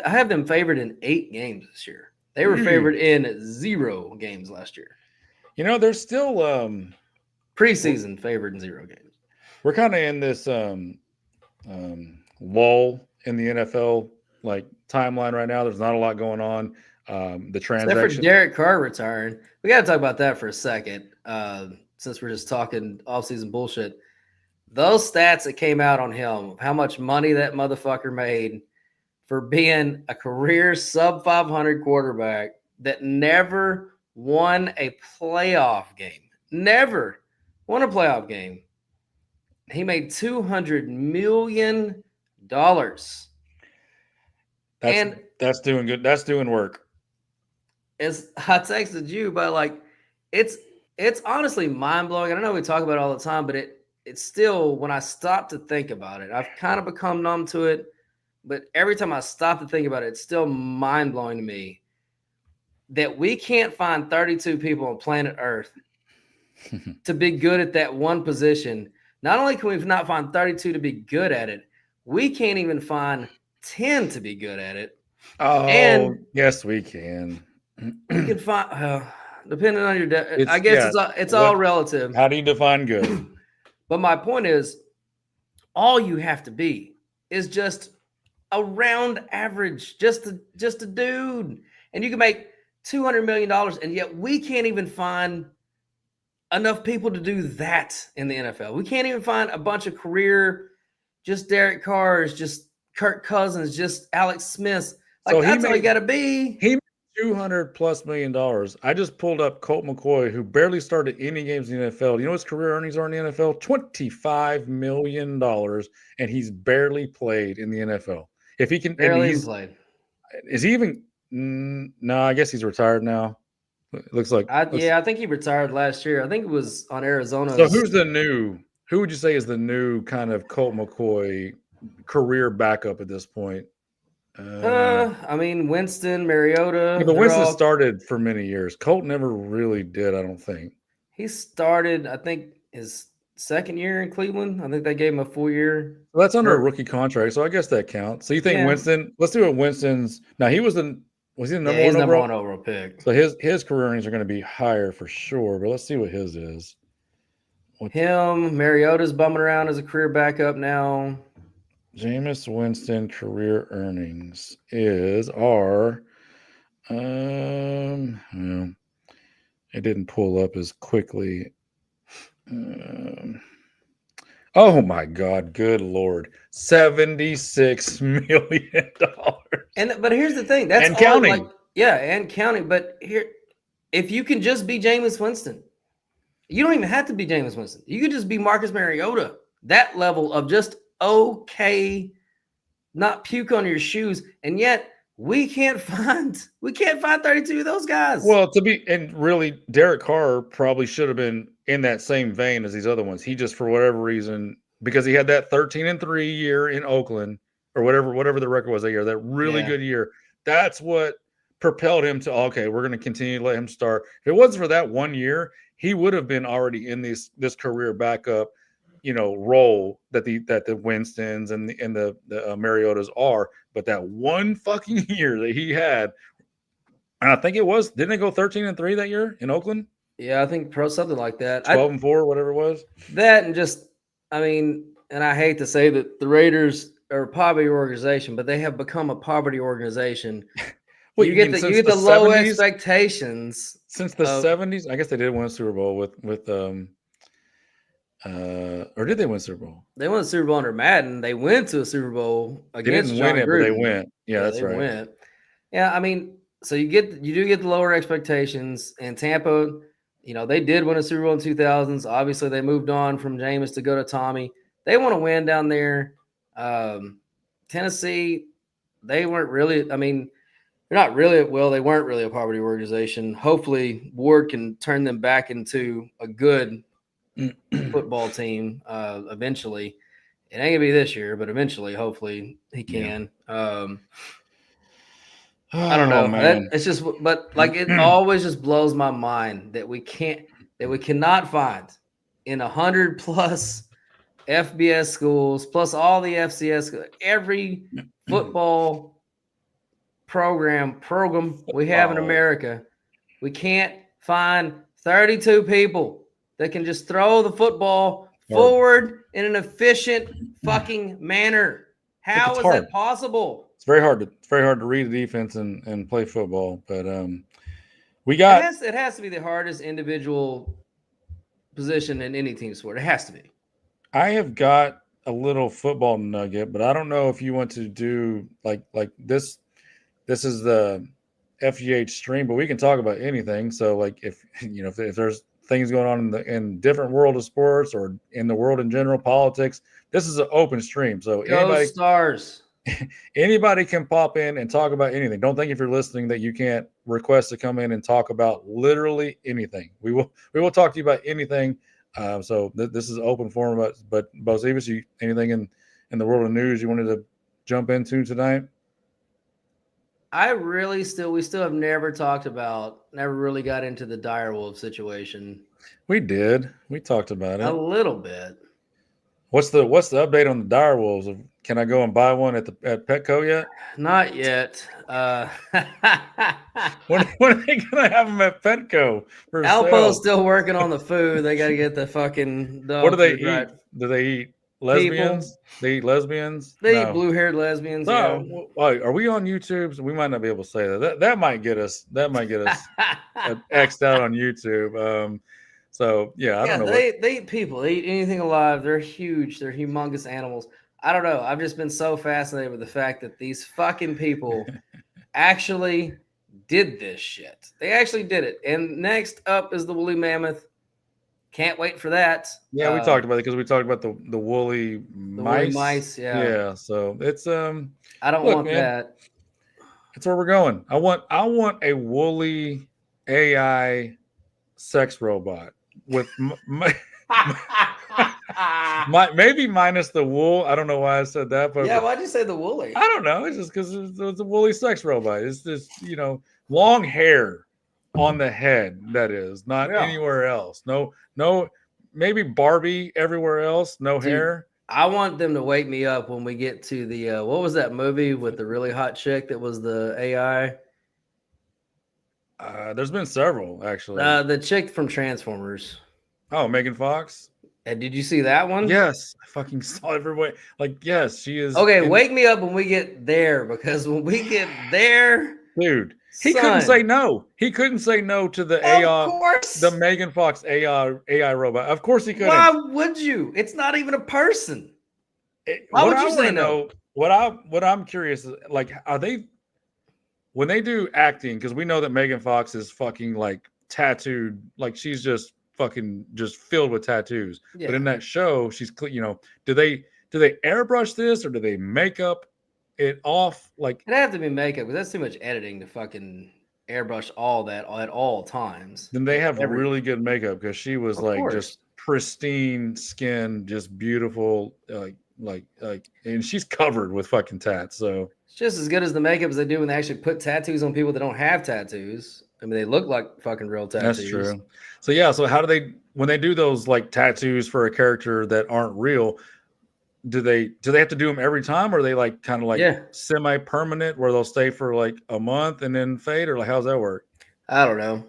have them favored in 8 games this year. They were favored in 0 games last year. There's still preseason favored in 0 games. We're kind of in this lull in the NFL timeline right now. There's not a lot going on. The transaction. Except for Derek Carr retiring. We got to talk about that for a second. Since we're just talking offseason bullshit. Those stats that came out on him, how much money that motherfucker made for being a career sub 500 quarterback that never won a playoff game. Never won a playoff game. He made $200 million. That's doing good. That's doing work. As I texted you, but it's honestly mind blowing. I don't know we talk about it all the time, but it's still, when I stop to think about it, I've kind of become numb to it. But every time I stop to think about it, it's still mind blowing to me that we can't find 32 people on planet Earth to be good at that one position. Not only can we not find 32 to be good at it, we can't even find 10 to be good at it. Oh, and yes, we can. You can find, depending on your, I guess it's all relative. How do you define good? But my point is, all you have to be is just around average, just a dude, and you can make $200 million, and yet we can't even find enough people to do that in the NFL. We can't even find a bunch of career, just Derek Carrs, just Kirk Cousins, just Alex Smiths. That's all you got to be. He made $200+ million. I just pulled up Colt McCoy, who barely started any games in the NFL. You know his career earnings are in the NFL? $25 million, and he's barely played in the NFL. If he can, barely played. Is he even? No, I guess he's retired now. It looks like. I think he retired last year. I think it was on Arizona. So who would you say is the new kind of Colt McCoy career backup at this point? I mean, Winston, Mariota. Yeah, but Winston started for many years. Colt never really did, I don't think. He started, I think, his second year in Cleveland. I think they gave him a full year. Well, that's under a rookie contract, so I guess that counts. So you think Winston? Let's do it. Winston's now. Was he the number one overall pick? So his career earnings are going to be higher for sure. But let's see what his is. Mariota's bumming around as a career backup now. Jameis Winston career earnings it didn't pull up as quickly. Oh my God, good Lord. $76 million. But here's the thing. That's and counting. And counting. But here, if you can just be Jameis Winston, you don't even have to be Jameis Winston. You could just be Marcus Mariota. That level of just okay, not puke on your shoes, and yet we can't find 32 of those guys. Well, really, Derek Carr probably should have been in that same vein as these other ones. He just, for whatever reason, because he had that 13-3 year in Oakland or whatever the record was that year, that really good year. That's what propelled him to, okay, we're going to continue to let him start. If it wasn't for that 1 year, he would have been already in this career backup, role that the Winstons and the Mariotas are. But that one fucking year that he had, and I think didn't it go 13-3 that year in Oakland? Yeah, I think something like that. 12-4, whatever it was. That, and just, I mean, and I hate to say that the Raiders are a poverty organization, but they have become a poverty organization. Well, you get the low 70s, expectations since the 70s. I guess they did win a Super Bowl with or did they win a Super Bowl? They won a Super Bowl under Madden. They went to a Super Bowl against John Gruden. But they went. Yeah, that's right. Went. Yeah, I mean, so you do get the lower expectations. And Tampa, they did win a Super Bowl in 2000s. Obviously, they moved on from Jameis to go to Tommy. They want to win down there. Tennessee, they weren't really. I mean, they're not really. Well, they weren't really a poverty organization. Hopefully, Ward can turn them back into a good football team eventually. It ain't gonna be this year, but eventually, hopefully, he can. I don't Oh know. man. It's just, but like it always just blows my mind that we cannot find in 100+ FBS schools, plus all the FCS, every football program we have in America, we can't find 32 people that can just throw the football forward in an efficient fucking manner. How is that possible? It's very hard to read the defense and play football, but we got it has to be the hardest individual position in any team sport. It has to be. I have got a little football nugget, but I don't know if you want to do like this. This is the FGH stream, but we can talk about anything. So like if if there's things going on in different world of sports or in the world in general, politics, this is an open stream. So Go Stars. Anybody can pop in and talk about anything. Don't think if you're listening that you can't request to come in and talk about literally anything. We will talk to you about anything. So this is an open forum. But Bocephus, you anything in the world of news you wanted to jump into tonight? We still have never really got into the direwolf situation. We did. We talked about it a little bit. What's the update on the direwolves? Can I go and buy one at Petco yet? Not yet. When are they gonna have them at Petco? Alpo's still working on the food. They got to get the fucking. What do they eat? Right. Do they eat lesbians? People. They eat lesbians. They eat blue-haired lesbians. No. Yeah. Are we on YouTube? So we might not be able to say that. That might get us. That might get us X'd out on YouTube. So yeah, I don't know. They eat people. They eat anything alive. They're huge. They're humongous animals. I don't know. I've just been so fascinated with the fact that these fucking people actually did this shit. They actually did it. And next up is the woolly mammoth. Can't wait for that. Yeah, we talked about it because we talked about the woolly mice. Woolly mice, yeah. Yeah, so it's I don't want that. That's where we're going. I want a woolly AI sex robot with maybe minus the wool. I don't know why I said that, but yeah, why'd you say the woolly? I don't know. It's just because it's a woolly sex robot. It's just long hair on the head. That is not anywhere else. No, maybe Barbie everywhere else. No hair. I want them to wake me up when we get to the what was that movie with the really hot chick that was the AI? There's been several actually. The chick from Transformers. Oh, Megan Fox. Did you see that one? Yes, I fucking saw everybody. Like, yes, she is. Okay, wake me up when we get there, because when we get there, dude, he couldn't say no. He couldn't say no to the AI, the Megan Fox AI robot. Of course he couldn't. Why would you? It's not even a person. Why would you say no? What I'm curious is, like, are they, when they do acting, because we know that Megan Fox is fucking like tattooed, like she's just fucking just filled with tattoos. Yeah. But in that show, she's, do they airbrush this, or do they make up it off? Like, it'd have to be makeup, because that's too much editing to fucking airbrush all that at all times. Then they have really good makeup, because she was just pristine skin, just beautiful, like, and she's covered with fucking tats. So it's just as good as the makeup as they do when they actually put tattoos on people that don't have tattoos. I mean, they look like fucking real tattoos. That's true. So yeah, so how do they, when they do those like tattoos for a character that aren't real, do they have to do them every time, or are they like kind of like semi-permanent where they'll stay for like a month and then fade, or like how's that work? I don't know.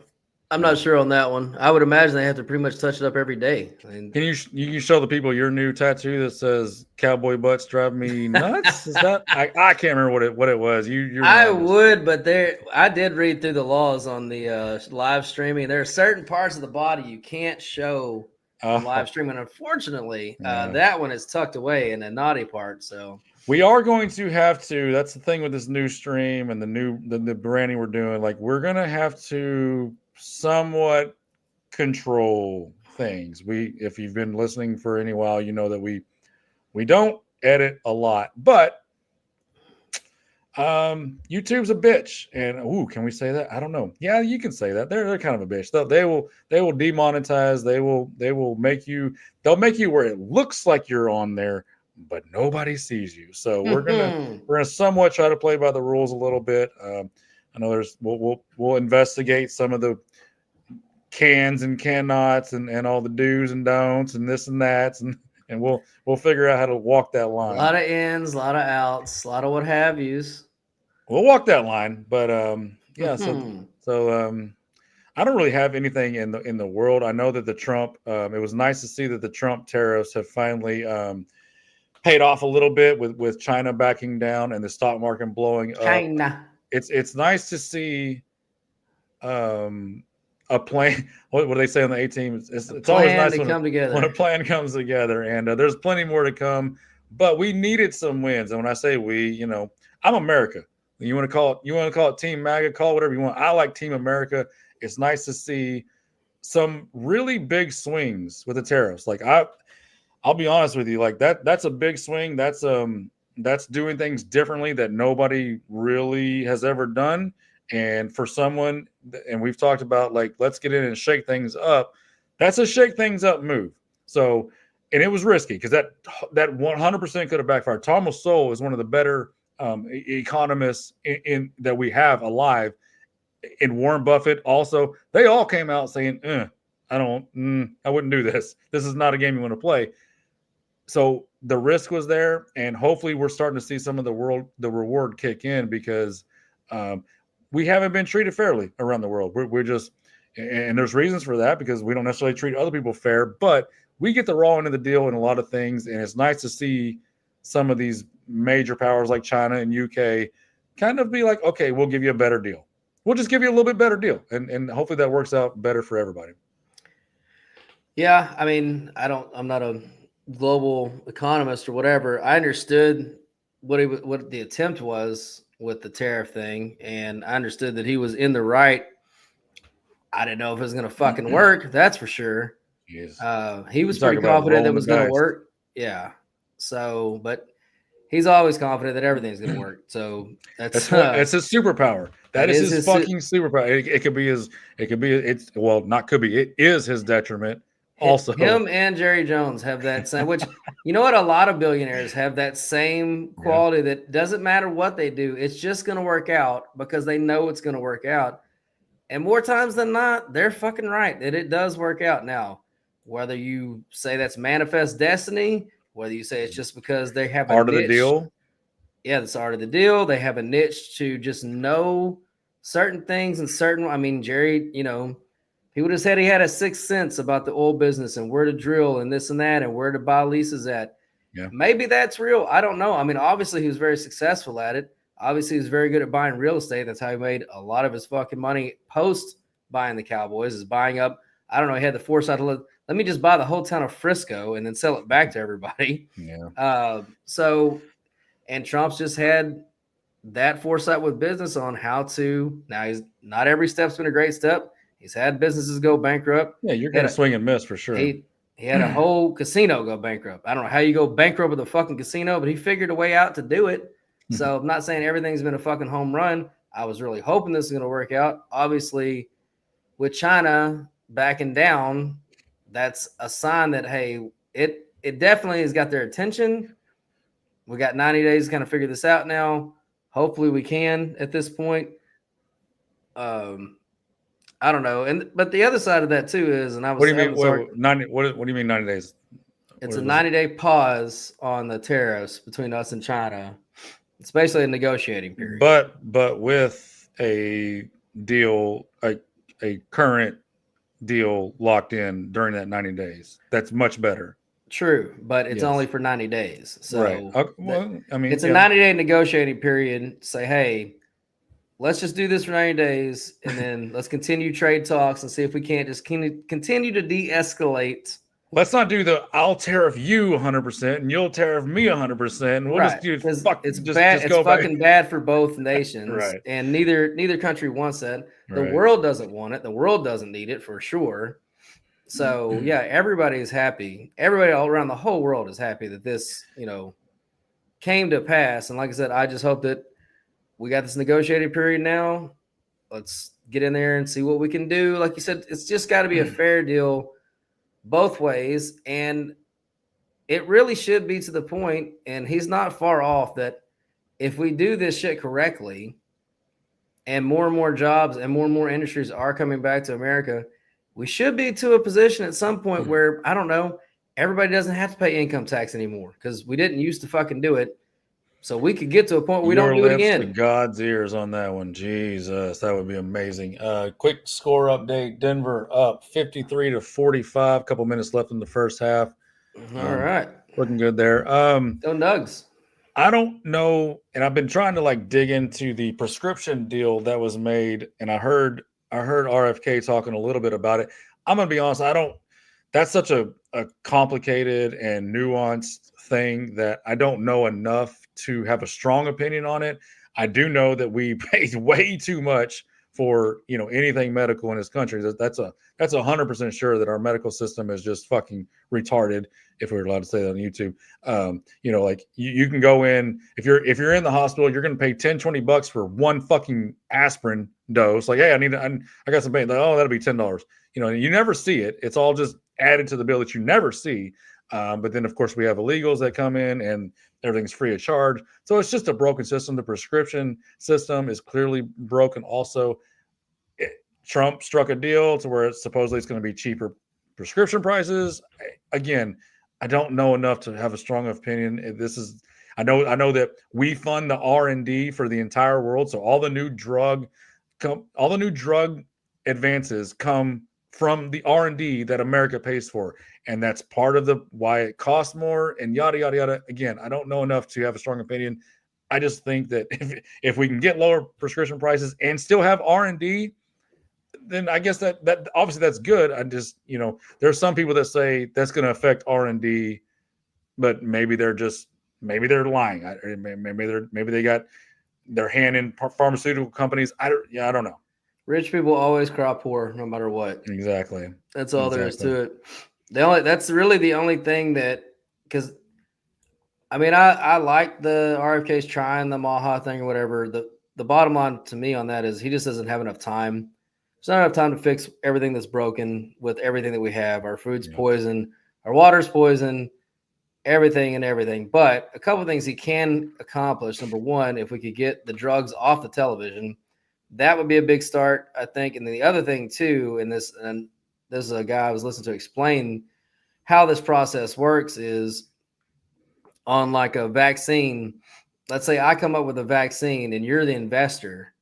I'm not sure on that one. I would imagine they have to pretty much touch it up every day. Can you show the people your new tattoo that says "Cowboy Butts Drive Me Nuts"? Is that I can't remember what it was. I would, but I did read through the laws on the live streaming. There are certain parts of the body you can't show on live streaming. Unfortunately, that one is tucked away in a naughty part. So we are going to have to. That's the thing with this new stream and the branding we're doing. Like, we're gonna have to somewhat control things. If you've been listening for any while, you know that we don't edit a lot, but YouTube's a bitch. And can we say that? I don't know. Yeah, you can say that. They're kind of a bitch. They will demonetize. They'll make you where it looks like you're on there, but nobody sees you. So we're gonna somewhat try to play by the rules a little bit. I know there's we'll investigate some of the cans and cannots and all the do's and don'ts and this and that and we'll figure out how to walk that A line. lot of ins, a lot of outs, a lot of what have yous. We'll walk that line, but yeah. So I don't really have anything in the world. I know that the Trump. It was nice to see that the Trump tariffs have finally paid off a little bit with China backing down and the stock market blowing up. China. It's nice to see a plan. What do they say on the A team? It's always nice when a plan comes together, and there's plenty more to come. But we needed some wins, and when I say we, I'm America. You want to call it Team MAGA, call it whatever you want. I like Team America. It's nice to see some really big swings with the tariffs. Like I'll be honest with you, like that's a big swing. That's doing things differently that nobody really has ever done. And for someone, and we've talked about like, let's get in and shake things up. That's a shake things up move. So, and it was risky because that 100% could have backfired. Thomas Sowell is one of the better economists in that we have alive. And Warren Buffett also, they all came out saying, I wouldn't do this. This is not a game you want to play. So the risk was there, and hopefully we're starting to see some of the reward kick in because we haven't been treated fairly around the world. We're just, and there's reasons for that because we don't necessarily treat other people fair, but we get the raw end of the deal in a lot of things, and it's nice to see some of these major powers like China and UK kind of be like, okay, we'll give you a better deal. We'll just give you a little bit better deal, and hopefully that works out better for everybody. Yeah, I mean, I'm not a global economist or whatever. I understood what the attempt was with the tariff thing, and I understood that he was in the right. I didn't know if it was going to fucking work. That's for sure. He was pretty confident that it was going to work. Yeah. So, but he's always confident that everything's going to work. So that's his superpower. That is his fucking superpower. It is his detriment. Also, him and Jerry Jones have that same, which, you know what? A lot of billionaires have that same quality that doesn't matter what they do. It's just going to work out because they know it's going to work out. And more times than not, they're fucking right that it does work out. Now, whether you say that's manifest destiny, whether you say it's just because they have art of the deal. Yeah, that's art of the deal. They have a niche to just know certain things and Jerry, he would have said he had a sixth sense about the oil business and where to drill and this and that and where to buy leases at. Yeah. Maybe that's real. I don't know. I mean, obviously he was very successful at it. Obviously he was very good at buying real estate. That's how he made a lot of his fucking money post buying the Cowboys, is buying up. I don't know. He had the foresight to let me just buy the whole town of Frisco and then sell it back to everybody. Yeah. And Trump's just had that foresight with business on how to. Now he's not every step's been a great step. He's had businesses go bankrupt. Yeah, you're going to swing and miss for sure. He had a whole casino go bankrupt. I don't know how you go bankrupt with a fucking casino, but he figured a way out to do it. So I'm not saying everything's been a fucking home run. I was really hoping this is going to work out. Obviously, with China backing down, that's a sign that, hey, it definitely has got their attention. We got 90 days to kind of figure this out now. Hopefully we can at this point. I don't know. But the other side of that too is, and I was. What do you mean? 90? What do you mean 90 days? It's a 90-day pause on the tariffs between us and China. It's basically a negotiating period. But with a deal, a current deal locked in during that 90 days, that's much better. True, but it's only for 90 days. So right. Okay, well, I mean, it's a 90-day negotiating period. Say, hey, let's just do this for 90 days, and then let's continue trade talks and see if we can't just continue to de-escalate. Let's not do I'll tariff you 100% and you'll tariff me 100%. We'll right. just do it's bad. It's fucking bad for both nations, right. And neither country wants that. The right. world doesn't want it. The world doesn't need it for sure. So yeah, everybody is happy. Everybody all around the whole world is happy that this, came to pass. And like I said, I just hope that we got this negotiating period now. Let's get in there and see what we can do. Like you said, it's just got to be a fair deal both ways. And it really should be to the point, and he's not far off, that if we do this shit correctly, and more jobs and more industries are coming back to America, we should be to a position at some point where, I don't know, everybody doesn't have to pay income tax anymore because we didn't used to fucking do it. So we could get to a point where we don't do it lips again. to God's ears on that one. Jesus, that would be amazing. Quick score update. Denver up 53-45. A couple minutes left in the first half. All right. Looking good there. Go Nugs. I don't know, and I've been trying to like dig into the prescription deal that was made, and I heard RFK talking a little bit about it. I'm gonna be honest, that's such a complicated and nuanced thing that I don't know enough to have a strong opinion on it. I do know that we pay way too much for anything medical in this country. That's 100% sure that our medical system is just fucking retarded, if we're allowed to say that on YouTube. Like you can go in, if you're in the hospital, you're going to pay $10-20 for one fucking aspirin dose. Like, hey, I got some pain. Like, oh, that'll be $10. And you never see it. It's all just added to the bill that you never see. But then, of course, we have illegals that come in and everything's free of charge. So it's just a broken system. The prescription system is clearly broken also. Trump struck a deal to where it's supposedly going to be cheaper prescription prices. Again, I don't know enough to have a strong opinion. I know that we fund the R&D for the entire world. So all the new drug advances come from the R&D that America pays for. And that's part of why it costs more and yada, yada, yada. Again, I don't know enough to have a strong opinion. I just think that if we can get lower prescription prices and still have R&D, then I guess that obviously that's good. I just, there's some people that say that's going to affect R&D, but maybe they're lying. Maybe they got their hand in pharmaceutical companies. I don't know. Rich people always cry poor, no matter what. Exactly. That's all there is to it. That's really the only thing because I mean, I like the RFK's trying the Maha thing or whatever. The bottom line to me on that is he just doesn't have enough time. There's not enough time to fix everything that's broken with everything that we have. Our food's poison, our water's poison, everything. But a couple of things he can accomplish. Number one, if we could get the drugs off the television, that would be a big start, I think. And then the other thing too, and this is a guy I was listening to explain how this process works is on like a vaccine. Let's say I come up with a vaccine and you're the investor.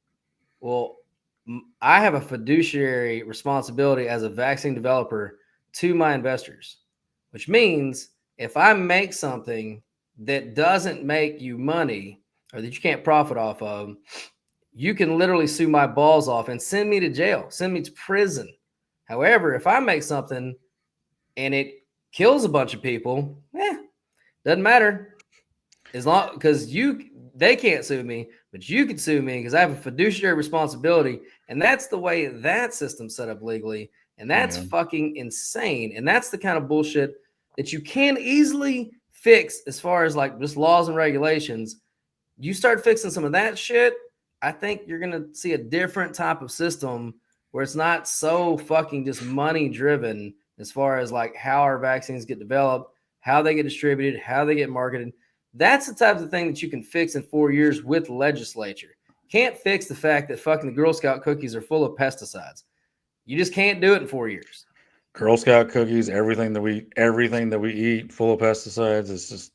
Well, I have a fiduciary responsibility as a vaccine developer to my investors, which means if I make something that doesn't make you money or that you can't profit off of, you can literally sue my balls off and send me to jail, send me to prison. However, if I make something and it kills a bunch of people, doesn't matter. As long because they can't sue me, but you can sue me because I have a fiduciary responsibility. And that's the way that system's set up legally. And that's fucking insane. And that's the kind of bullshit that you can easily fix as far as like just laws and regulations. You start fixing some of that shit, I think you're going to see a different type of system where it's not so fucking just money driven as far as like how our vaccines get developed, how they get distributed, how they get marketed. That's the type of thing that you can fix in 4 years with legislature. Can't fix the fact that fucking the Girl Scout cookies are full of pesticides. You just can't do it in 4 years. Girl Scout cookies, everything that we eat full of pesticides. It's just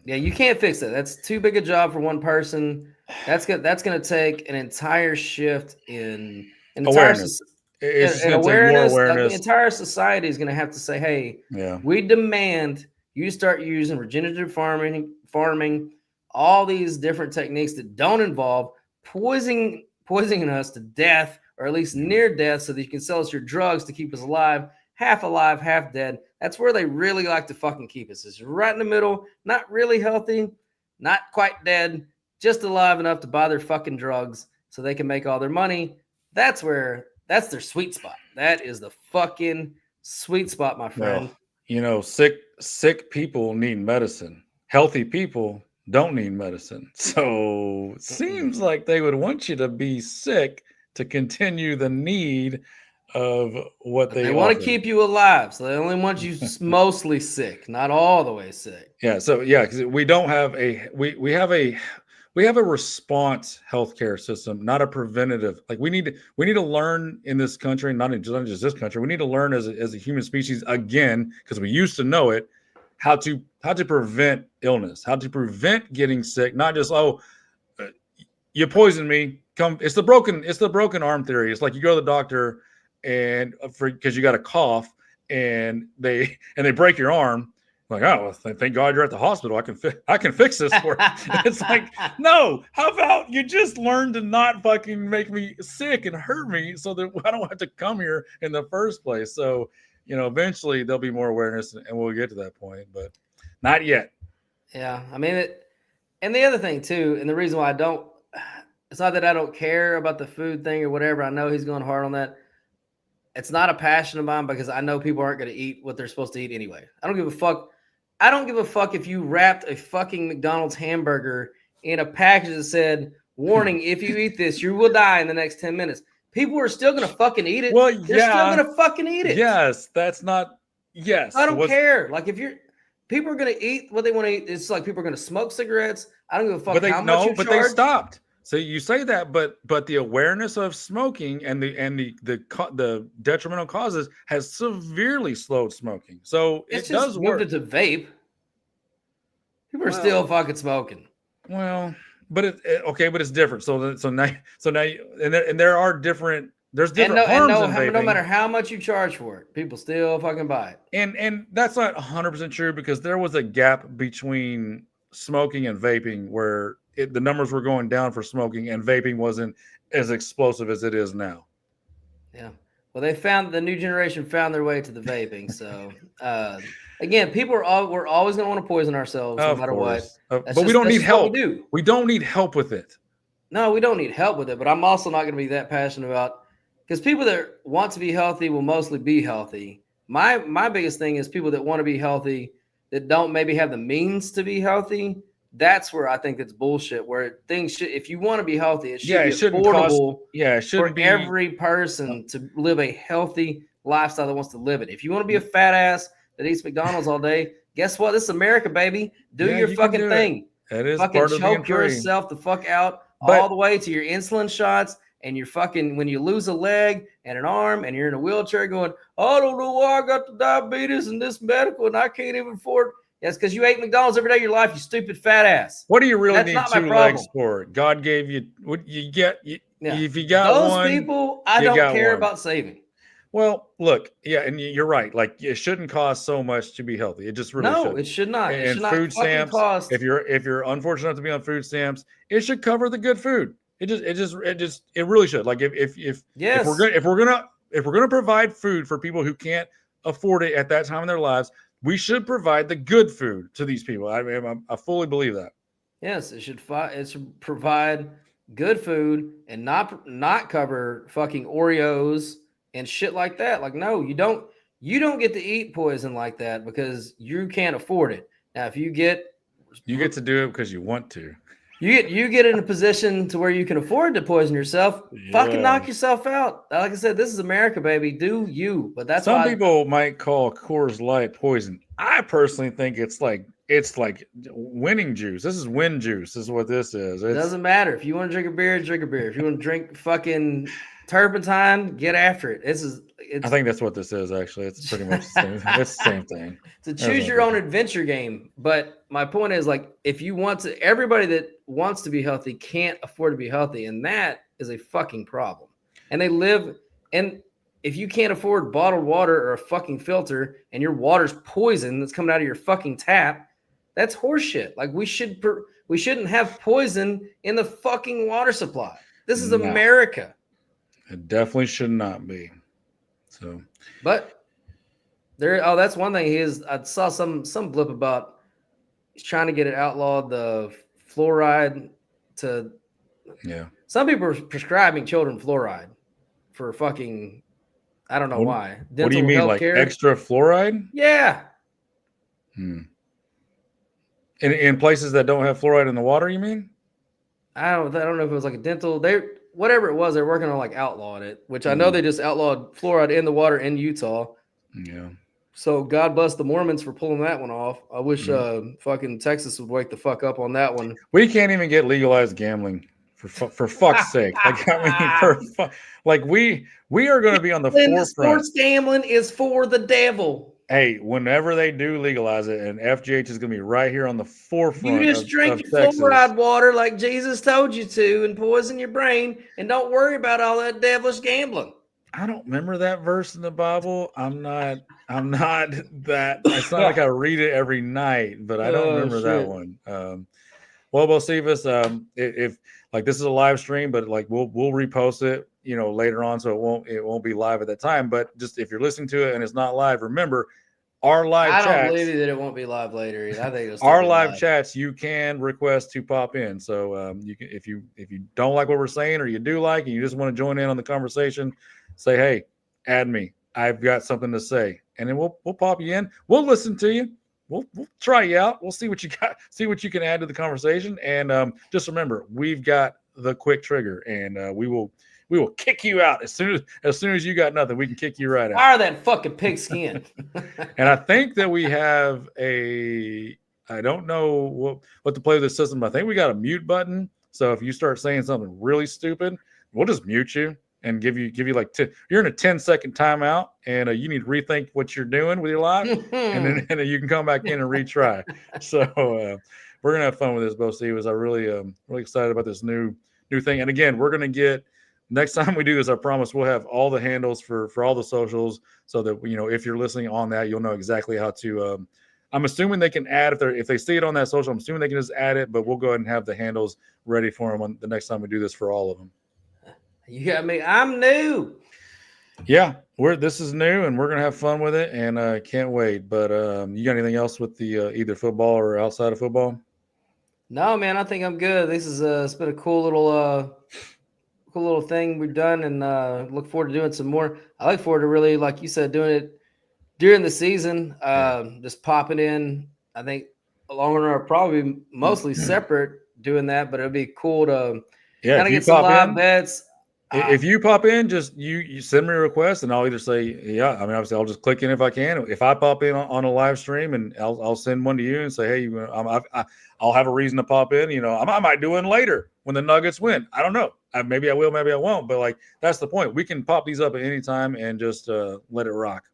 you can't fix that. That's too big a job for one person. That's going to take an entire shift in awareness. It's going to take more awareness. The entire society is going to have to say, "Hey, we demand you start using regenerative farming, all these different techniques that don't involve poisoning us to death, or at least near death, so that you can sell us your drugs to keep us alive, half dead." That's where they really like to fucking keep us. It's right in the middle, not really healthy, not quite dead, just alive enough to buy their fucking drugs so they can make all their money. That's their sweet spot. That is the fucking sweet spot, my friend. Well, sick people need medicine. Healthy people don't need medicine. So it seems like they would want you to be sick to continue the need of what they want to keep you alive. So they only want you mostly sick, not all the way sick. Yeah. So because we don't have we have we have a response healthcare system, not a preventative. Like we need to learn in this country, not just this country. We need to learn as a human species again, because we used to know it, how to prevent illness, how to prevent getting sick. Not just you poisoned me. Come, it's the broken arm theory. It's like you go to the doctor and because you got a cough and they break your arm. Like, oh, well, thank God you're at the hospital. I can fix this for you. It's like, no, how about you just learn to not fucking make me sick and hurt me so that I don't have to come here in the first place. So, eventually there'll be more awareness and we'll get to that point, but not yet. Yeah. I mean, and the other thing too, and the reason why it's not that I don't care about the food thing or whatever. I know he's going hard on that. It's not a passion of mine because I know people aren't going to eat what they're supposed to eat anyway. I don't give a fuck. I don't give a fuck if you wrapped a fucking McDonald's hamburger in a package that said, warning, if you eat this, you will die in the next 10 minutes. People are still going to fucking eat it. Well, They're still going to fucking eat it. Yes, that's not, yes. I don't care. Like people are going to eat what they want to eat. It's like people are going to smoke cigarettes. I don't give a fuck how much you charge. But they stopped. So you say that, but the awareness of smoking and the detrimental causes has severely slowed smoking. So it does work. Moved it to vape. People are still fucking smoking. Well, but but it's different. So now, and there are different. There's different harms in vaping. No matter how much you charge for it, people still fucking buy it. And that's not 100% true because there was a gap between smoking and vaping where the numbers were going down for smoking and vaping wasn't as explosive as it is now. Yeah. Well, the new generation found their way to the vaping. So, again, we're always going to want to poison ourselves no matter what. But we don't need help. We don't need help with it. No, we don't need help with it. But I'm also not going to be that passionate about, because people that want to be healthy will mostly be healthy. My biggest thing is people that want to be healthy that don't maybe have the means to be healthy. That's where I think it's bullshit. Where things should, if you want to be healthy, it should be affordable. It shouldn't be every person to live a healthy lifestyle that wants to live it. If you want to be a fat ass that eats McDonald's all day, guess what? This is America, baby. Do your fucking thing. That is fucking part of choke yourself the fuck out all the way to your insulin shots, and you're fucking when you lose a leg and an arm and you're in a wheelchair going, I don't know why I got the diabetes and this medical and I can't even afford it. That's because you ate McDonald's every day of your life, you stupid fat ass. What do you really need two legs for? God gave you what you get. If you got those people, I don't care about saving. Well, look, and you're right. Like it shouldn't cost so much to be healthy. It just really shouldn't. It should not. And food stamps. If you're unfortunate enough to be on food stamps, it should cover the good food. It really should. Like if we're gonna provide food for people who can't afford it at that time in their lives, we should provide the good food to these people. I fully believe that. Yes, it should provide good food and not cover fucking Oreos and shit like that. Like, no, you don't get to eat poison like that because you can't afford it. Now, if you get to do it because you want to. You get in a position to where you can afford to poison yourself. Fucking knock yourself out. Like I said, this is America, baby. Do you? But that's some people might call Coors Light poison. I personally think it's like winning juice. This is win juice. This is what this is. It doesn't matter. If you want to drink a beer, drink a beer. If you want to drink fucking turpentine, get after it. I think that's what this is, actually. It's pretty much the same. It's the same thing. It's a choose your own adventure game. But my point is, like, if you want to, everybody that wants to be healthy can't afford to be healthy. And that is a fucking problem. And they live, and if you can't afford bottled water or a fucking filter and your water's poison that's coming out of your fucking tap, that's horseshit. Like, we shouldn't have poison in the fucking water supply. This is America. It definitely should not be. So, but that's one thing. I saw some blip about he's trying to get it outlawed, the fluoride to. Yeah. Some people are prescribing children fluoride for fucking. I don't know why. What do you mean, like extra fluoride? Yeah. In places that don't have fluoride in the water, you mean? I don't know if it was like a dental. Whatever it was, they're working on like outlawing it, which I know they just outlawed fluoride in the water in Utah. Yeah. So God bless the Mormons for pulling that one off. I wish fucking Texas would wake the fuck up on that one. We can't even get legalized gambling for fuck's sake. Like I mean, like we are going to be on the forefront. Sports gambling is for the devil. Hey, whenever they do legalize it, and FGH is going to be right here on the forefront. You just drink your fluoride water like Jesus told you to, and poison your brain, and don't worry about all that devilish gambling. I don't remember that verse in the Bible. I'm not that. It's not like I read it every night, but I don't remember that one. Well, Bocephus, if like this is a live stream, but like we'll repost it, later on, so it won't be live at that time. But just if you're listening to it and it's not live, remember our live chats. I don't believe that it won't be live later. I think it'll our live chats. You can request to pop in. So you can if you don't like what we're saying or you do like and you just want to join in on the conversation. Say, hey, add me. I've got something to say, and then we'll pop you in. We'll listen to you. We'll try you out. We'll see what you got. See what you can add to the conversation. And just remember, we've got the quick trigger, and we will kick you out as soon as you got nothing. We can kick you right out. Fire that fucking pigskin. And I think that we have I don't know what to play with this system. But I think we got a mute button. So if you start saying something really stupid, we'll just mute you. And give you like you're in a 10-second timeout, and you need to rethink what you're doing with your life, and then you can come back in and retry. So we're gonna have fun with this, Bocephus. I really excited about this new thing. And again, we're gonna get next time we do this. I promise we'll have all the handles for all the socials, so that if you're listening on that, you'll know exactly how to. I'm assuming they can add if they see it on that social. I'm assuming they can just add it, but we'll go ahead and have the handles ready for them on the next time we do this for all of them. You got me. I'm new. Yeah, this is new, and we're gonna have fun with it, and can't wait. But you got anything else with the either football or outside of football? No, man. I think I'm good. This is it's been a cool little thing we've done, and look forward to doing some more. I look forward to really, like you said, doing it during the season. Just popping in. I think along with our probably mostly separate doing that, but it'd be cool to kind of get some live bets. If you pop in, just you send me a request, and I'll either say, yeah, I mean, obviously I'll just click in if I can. If I pop in on a live stream, and I'll send one to you and say, hey, I'll have a reason to pop in. I might do one later when the Nuggets win. I don't know. Maybe I will, maybe I won't. But like that's the point. We can pop these up at any time and just let it rock.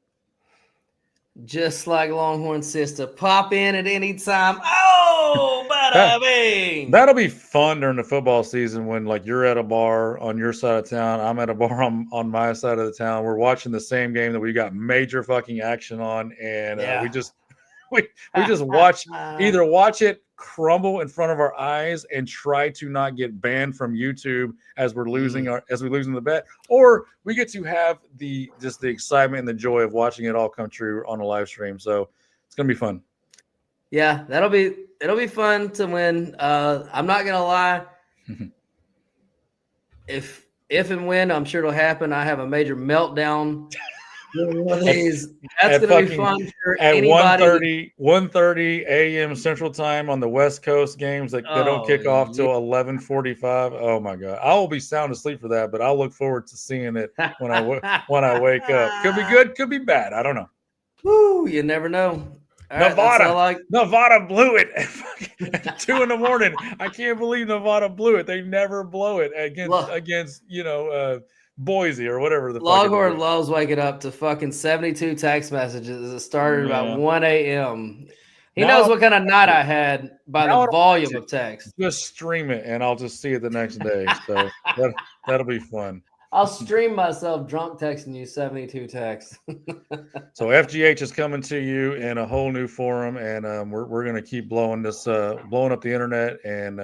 Just like Longhorn Sister, pop in at any time. Oh, bada bing. That'll be fun during the football season when like you're at a bar on your side of town, I'm at a bar on my side of the town. We're watching the same game that we got major fucking action on, and we just watch it crumble in front of our eyes and try to not get banned from YouTube as we're losing the bet, or we get to have the excitement and the joy of watching it all come true on a live stream. So it's gonna be fun. Yeah, it'll be fun to win. I'm not gonna lie. If and when, I'm sure it'll happen, I have a major meltdown. One of these. That's gonna be fun for anybody. 1:30 a.m. Central Time on the West Coast games that they don't kick off till 11:45. Oh my God, I will be sound asleep for that, but I'll look forward to seeing it when I wake up. Could be good, could be bad. I don't know. Woo, you never know. Nevada blew it at 2 a.m. I can't believe Nevada blew it. They never blow it against Boise or whatever the Longhorn loves waking up to fucking 72 text messages that started about 1 a.m. He knows what kind of night I had by the volume of text. Just stream it and I'll just see it the next day. So that'll be fun. I'll stream myself drunk texting you 72 texts. So FGH is coming to you in a whole new forum, and we're going to keep blowing up the internet, and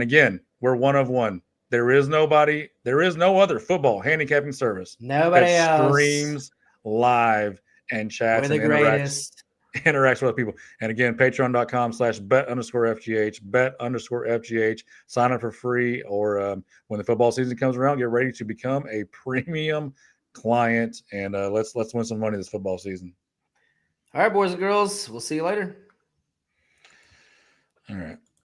again, we're one of one. There is no other football handicapping service. Nobody else streams live and chats and interacts with other people. And again, patreon.com/bet_FGH, bet_FGH. Sign up for free, or when the football season comes around, get ready to become a premium client, and let's win some money this football season. All right, boys and girls, we'll see you later. All right.